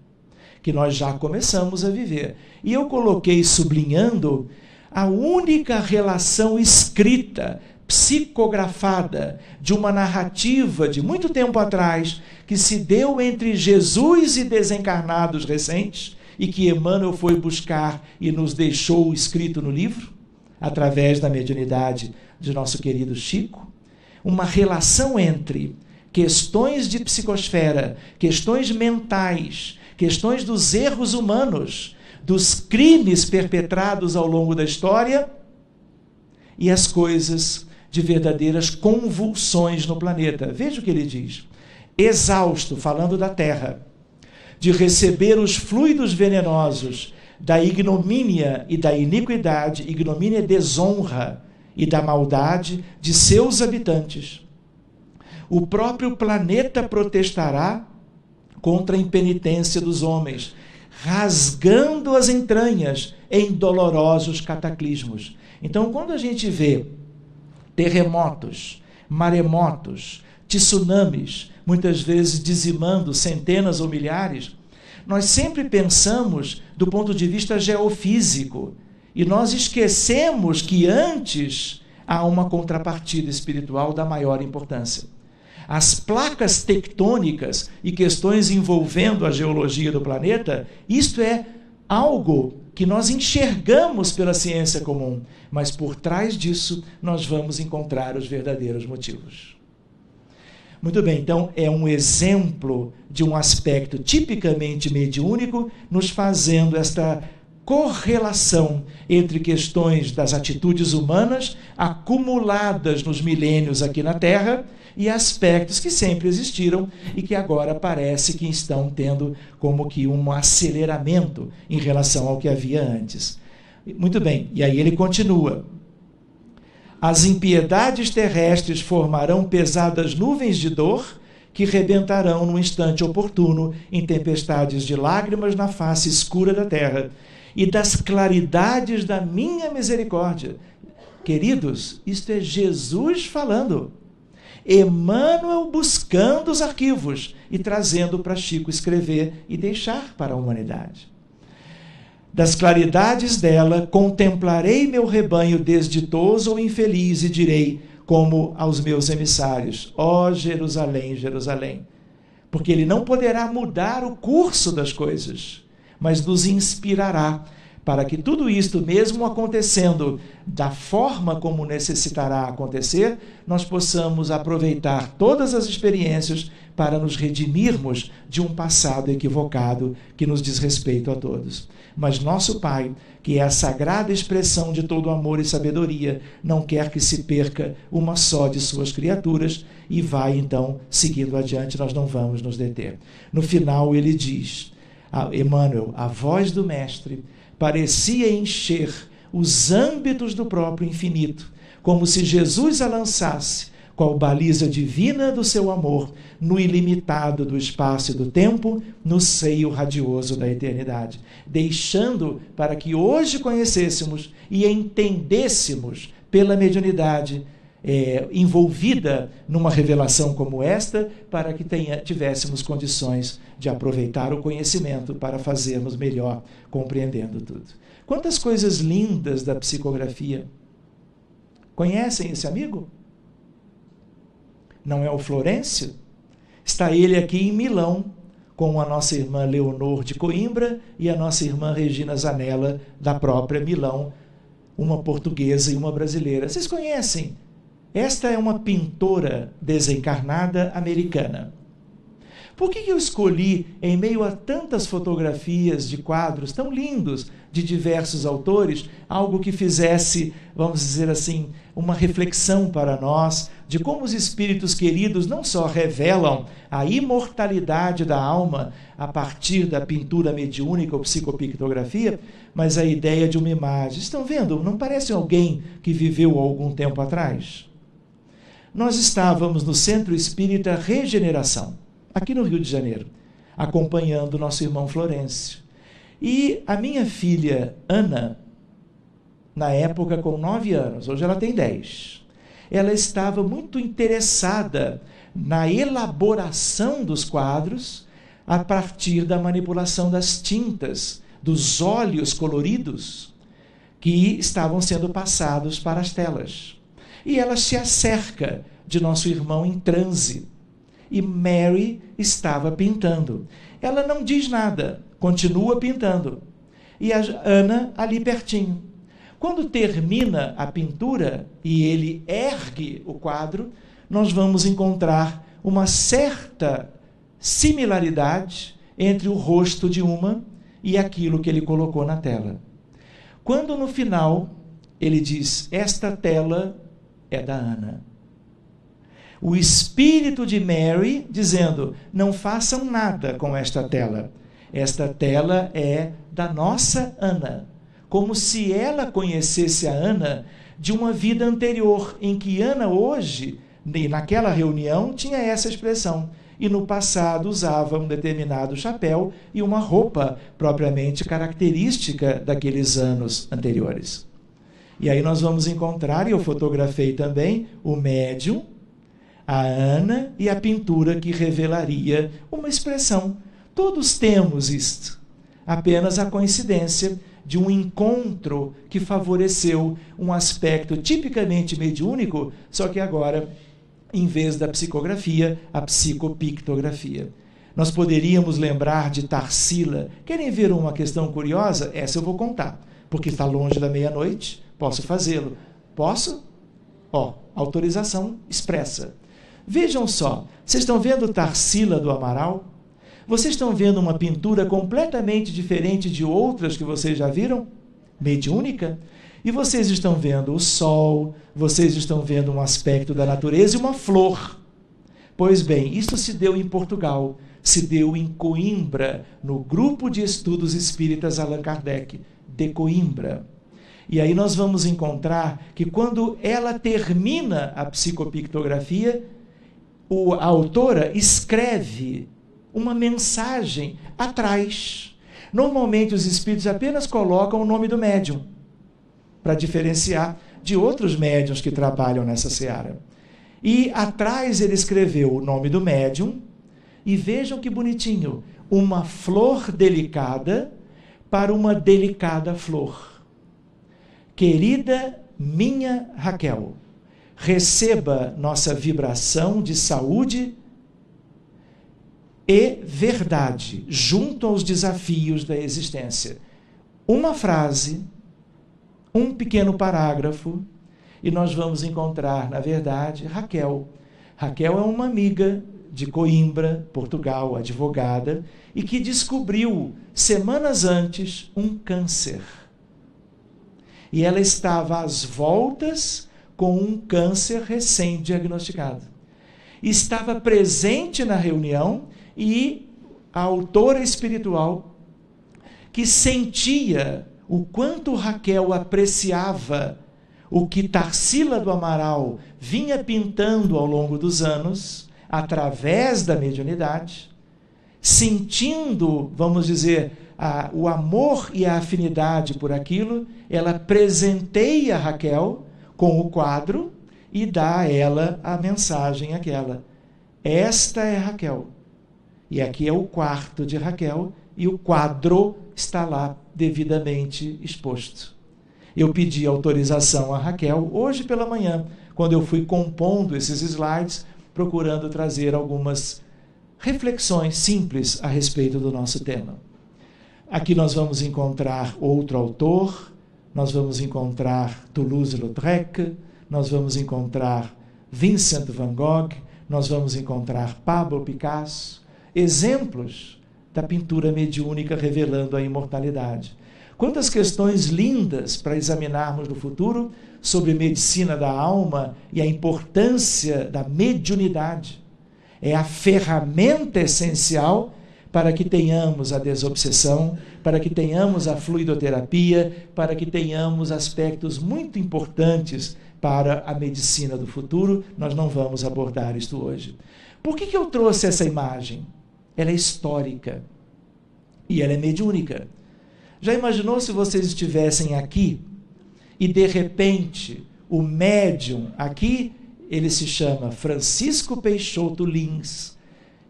que nós já começamos a viver. E eu coloquei sublinhando a única relação escrita, psicografada, de uma narrativa de muito tempo atrás, que se deu entre Jesus e desencarnados recentes, e que Emmanuel foi buscar e nos deixou escrito no livro, através da mediunidade de nosso querido Chico, uma relação entre questões de psicosfera, questões mentais, questões dos erros humanos, dos crimes perpetrados ao longo da história e as coisas de verdadeiras convulsões no planeta. Veja o que ele diz. Exausto, falando da Terra, de receber os fluidos venenosos da ignomínia e da iniquidade, ignomínia e desonra e da maldade de seus habitantes. O próprio planeta protestará contra a impenitência dos homens, rasgando as entranhas em dolorosos cataclismos. Então, quando a gente vê terremotos, maremotos, tsunamis, muitas vezes dizimando centenas ou milhares, nós sempre pensamos do ponto de vista geofísico e nós esquecemos que antes há uma contrapartida espiritual da maior importância. As placas tectônicas e questões envolvendo a geologia do planeta, isto é algo que nós enxergamos pela ciência comum, mas por trás disso nós vamos encontrar os verdadeiros motivos. Muito bem, então é um exemplo de um aspecto tipicamente mediúnico, nos fazendo esta correlação entre questões das atitudes humanas acumuladas nos milênios aqui na Terra e aspectos que sempre existiram e que agora parece que estão tendo como que um aceleramento em relação ao que havia antes. Muito bem, e aí ele continua. As impiedades terrestres formarão pesadas nuvens de dor que rebentarão no instante oportuno em tempestades de lágrimas na face escura da terra e das claridades da minha misericórdia. Queridos, isto é Jesus falando. Emmanuel buscando os arquivos e trazendo para Chico escrever e deixar para a humanidade. Das claridades dela, contemplarei meu rebanho desditoso ou infeliz e direi, como aos meus emissários, ó Jerusalém, Jerusalém. Porque ele não poderá mudar o curso das coisas, mas nos inspirará para que tudo isto, mesmo acontecendo da forma como necessitará acontecer, nós possamos aproveitar todas as experiências para nos redimirmos de um passado equivocado que nos diz respeito a todos. Mas nosso Pai, que é a sagrada expressão de todo amor e sabedoria, não quer que se perca uma só de suas criaturas e vai, então, seguindo adiante, nós não vamos nos deter. No final ele diz, Emmanuel, a voz do Mestre parecia encher os âmbitos do próprio infinito, como se Jesus a lançasse, qual baliza divina do seu amor, no ilimitado do espaço e do tempo, no seio radioso da eternidade, deixando para que hoje conhecêssemos e entendêssemos pela mediunidade envolvida numa revelação como esta, para que tivéssemos condições de aproveitar o conhecimento para fazermos melhor, compreendendo tudo. Quantas coisas lindas da psicografia! Conhecem esse amigo? Não é o Florencio? Está ele aqui em Milão, com a nossa irmã Leonor de Coimbra e a nossa irmã Regina Zanella, da própria Milão, uma portuguesa e uma brasileira. Vocês conhecem? Esta é uma pintora desencarnada americana. Por que eu escolhi, em meio a tantas fotografias de quadros tão lindos de diversos autores, algo que fizesse, vamos dizer assim, uma reflexão para nós de como os espíritos queridos não só revelam a imortalidade da alma a partir da pintura mediúnica ou psicopictografia, mas a ideia de uma imagem. Estão vendo? Não parece alguém que viveu há algum tempo atrás? Nós estávamos no Centro Espírita Regeneração, aqui no Rio de Janeiro, acompanhando o nosso irmão Florencio. E a minha filha, Ana, na época com 9 anos, hoje ela tem 10, ela estava muito interessada na elaboração dos quadros a partir da manipulação das tintas, dos óleos coloridos que estavam sendo passados para as telas. E ela se acerca de nosso irmão em transe. E Mary estava pintando. Ela não diz nada, continua pintando. E a Ana ali pertinho. Quando termina a pintura e ele ergue o quadro, nós vamos encontrar uma certa similaridade entre o rosto de uma e aquilo que ele colocou na tela. Quando no final ele diz: esta tela é da Ana. O espírito de Mary dizendo: não façam nada com esta tela. Esta tela é da nossa Ana. Como se ela conhecesse a Ana de uma vida anterior, em que Ana hoje, naquela reunião, tinha essa expressão. E no passado usava um determinado chapéu e uma roupa propriamente característica daqueles anos anteriores. E aí nós vamos encontrar, e eu fotografei também, o médium, a Ana e a pintura que revelaria uma expressão. Todos temos isto. Apenas a coincidência de um encontro que favoreceu um aspecto tipicamente mediúnico, só que agora, em vez da psicografia, a psicopictografia. Nós poderíamos lembrar de Tarsila. Querem ver uma questão curiosa? Essa eu vou contar, porque está longe da meia-noite. Posso fazê-lo? Posso? Autorização expressa. Vejam só, vocês estão vendo Tarsila do Amaral? Vocês estão vendo uma pintura completamente diferente de outras que vocês já viram? Mediúnica? E vocês estão vendo o sol, vocês estão vendo um aspecto da natureza e uma flor. Pois bem, isso se deu em Portugal, se deu em Coimbra, no grupo de estudos espíritas Allan Kardec, de Coimbra. E aí nós vamos encontrar que quando ela termina a psicopictografia, a autora escreve uma mensagem atrás. Normalmente os espíritos apenas colocam o nome do médium, para diferenciar de outros médiuns que trabalham nessa seara. E atrás ele escreveu o nome do médium, e vejam que bonitinho, uma flor delicada para uma delicada flor. Querida minha Raquel, receba nossa vibração de saúde e verdade, junto aos desafios da existência. Uma frase, um pequeno parágrafo, e nós vamos encontrar, na verdade, Raquel. Raquel é uma amiga de Coimbra, Portugal, advogada, e que descobriu, semanas antes, um câncer. E ela estava às voltas com um câncer recém-diagnosticado. Estava presente na reunião e a autora espiritual, que sentia o quanto Raquel apreciava o que Tarsila do Amaral vinha pintando ao longo dos anos, através da mediunidade, sentindo, vamos dizer, o amor e a afinidade por aquilo, ela presenteia Raquel com o quadro e dá a ela a mensagem aquela. Esta é Raquel. E aqui é o quarto de Raquel, e o quadro está lá devidamente exposto. Eu pedi autorização a Raquel hoje pela manhã, quando eu fui compondo esses slides, procurando trazer algumas reflexões simples a respeito do nosso tema. Aqui nós vamos encontrar outro autor, nós vamos encontrar Toulouse-Lautrec, nós vamos encontrar Vincent van Gogh, nós vamos encontrar Pablo Picasso, exemplos da pintura mediúnica revelando a imortalidade. Quantas questões lindas para examinarmos no futuro sobre medicina da alma e a importância da mediunidade. É a ferramenta essencial para que tenhamos a desobsessão, para que tenhamos a fluidoterapia, para que tenhamos aspectos muito importantes para a medicina do futuro. Nós não vamos abordar isto hoje. Por que eu trouxe essa imagem? Ela é histórica e ela é mediúnica. Já imaginou se vocês estivessem aqui e, de repente, o médium aqui, ele se chama Francisco Peixoto Lins.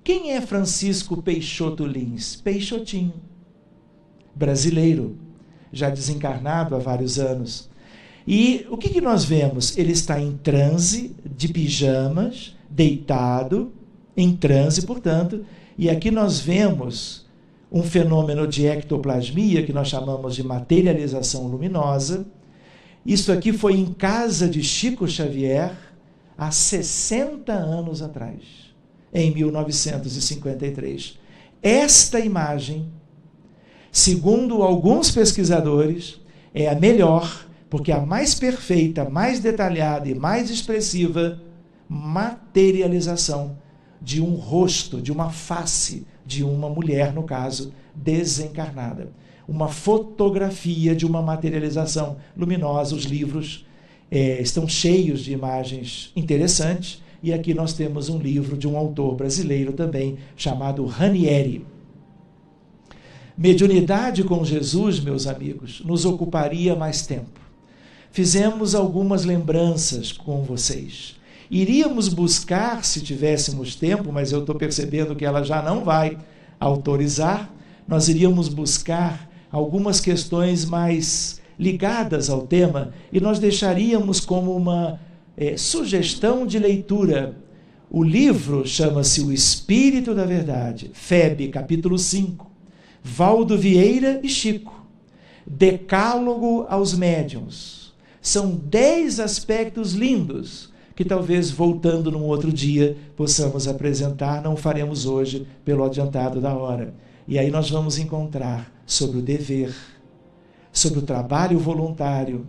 Quem é Francisco Peixoto Lins? Peixotinho, brasileiro, já desencarnado há vários anos. E o que nós vemos? Ele está em transe, de pijamas, deitado, em transe, portanto, e aqui nós vemos um fenômeno de ectoplasmia, que nós chamamos de materialização luminosa. Isso aqui foi em casa de Chico Xavier, há 60 anos atrás, em 1953. Esta imagem, segundo alguns pesquisadores, é a melhor, porque a mais perfeita, mais detalhada e mais expressiva materialização de um rosto, de uma face, de uma mulher, no caso, desencarnada. Uma fotografia de uma materialização luminosa. Os livros estão cheios de imagens interessantes, e aqui nós temos um livro de um autor brasileiro também, chamado Ranieri. Mediunidade com Jesus, meus amigos, nos ocuparia mais tempo. Fizemos algumas lembranças com vocês. Iríamos buscar, se tivéssemos tempo, mas eu estou percebendo que ela já não vai autorizar, nós iríamos buscar algumas questões mais ligadas ao tema, e nós deixaríamos como uma sugestão de leitura. O livro chama-se O Espírito da Verdade, FEB, capítulo 5, Valdo Vieira e Chico, Decálogo aos Médiuns. São 10 aspectos lindos, que talvez, voltando num outro dia, possamos apresentar. Não o faremos hoje, pelo adiantado da hora. E aí nós vamos encontrar sobre o dever, sobre o trabalho voluntário,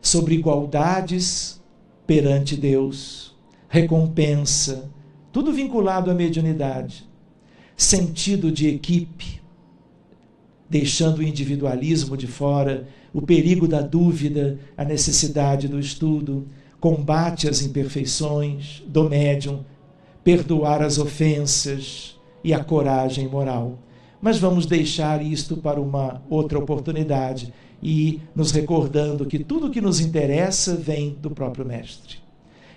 sobre igualdades perante Deus, recompensa, tudo vinculado à mediunidade, sentido de equipe, deixando o individualismo de fora, o perigo da dúvida, a necessidade do estudo, combate às imperfeições do médium, perdoar as ofensas e a coragem moral. Mas vamos deixar isto para uma outra oportunidade, e nos recordando que tudo que nos interessa vem do próprio Mestre.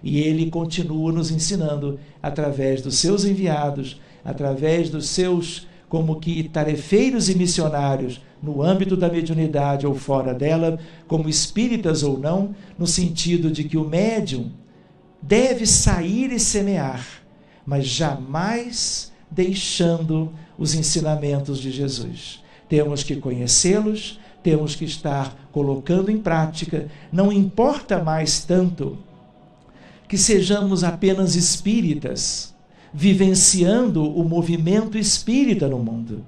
E ele continua nos ensinando através dos seus enviados, através dos seus, como que tarefeiros e missionários, no âmbito da mediunidade ou fora dela, como espíritas ou não, no sentido de que o médium deve sair e semear, mas jamais deixando os ensinamentos de Jesus. Temos que conhecê-los, temos que estar colocando em prática. Não importa mais tanto que sejamos apenas espíritas, vivenciando o movimento espírita no mundo.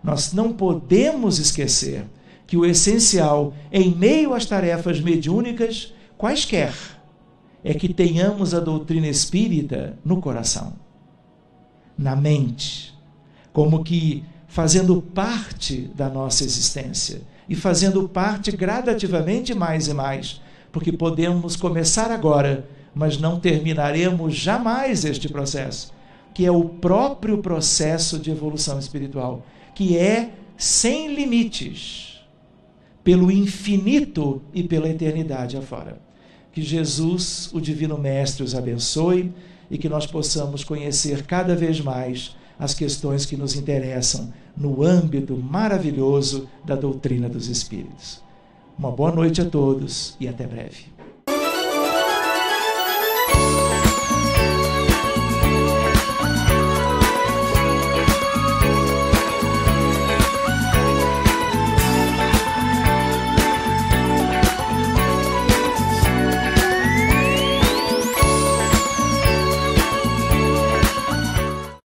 Nós não podemos esquecer que o essencial, em meio às tarefas mediúnicas, quaisquer, é que tenhamos a doutrina espírita no coração, na mente, como que fazendo parte da nossa existência, e fazendo parte gradativamente mais e mais, porque podemos começar agora, mas não terminaremos jamais este processo, que é o próprio processo de evolução espiritual, que é sem limites, pelo infinito e pela eternidade afora. Que Jesus, o Divino Mestre, os abençoe e que nós possamos conhecer cada vez mais as questões que nos interessam no âmbito maravilhoso da doutrina dos Espíritos. Uma boa noite a todos e até breve.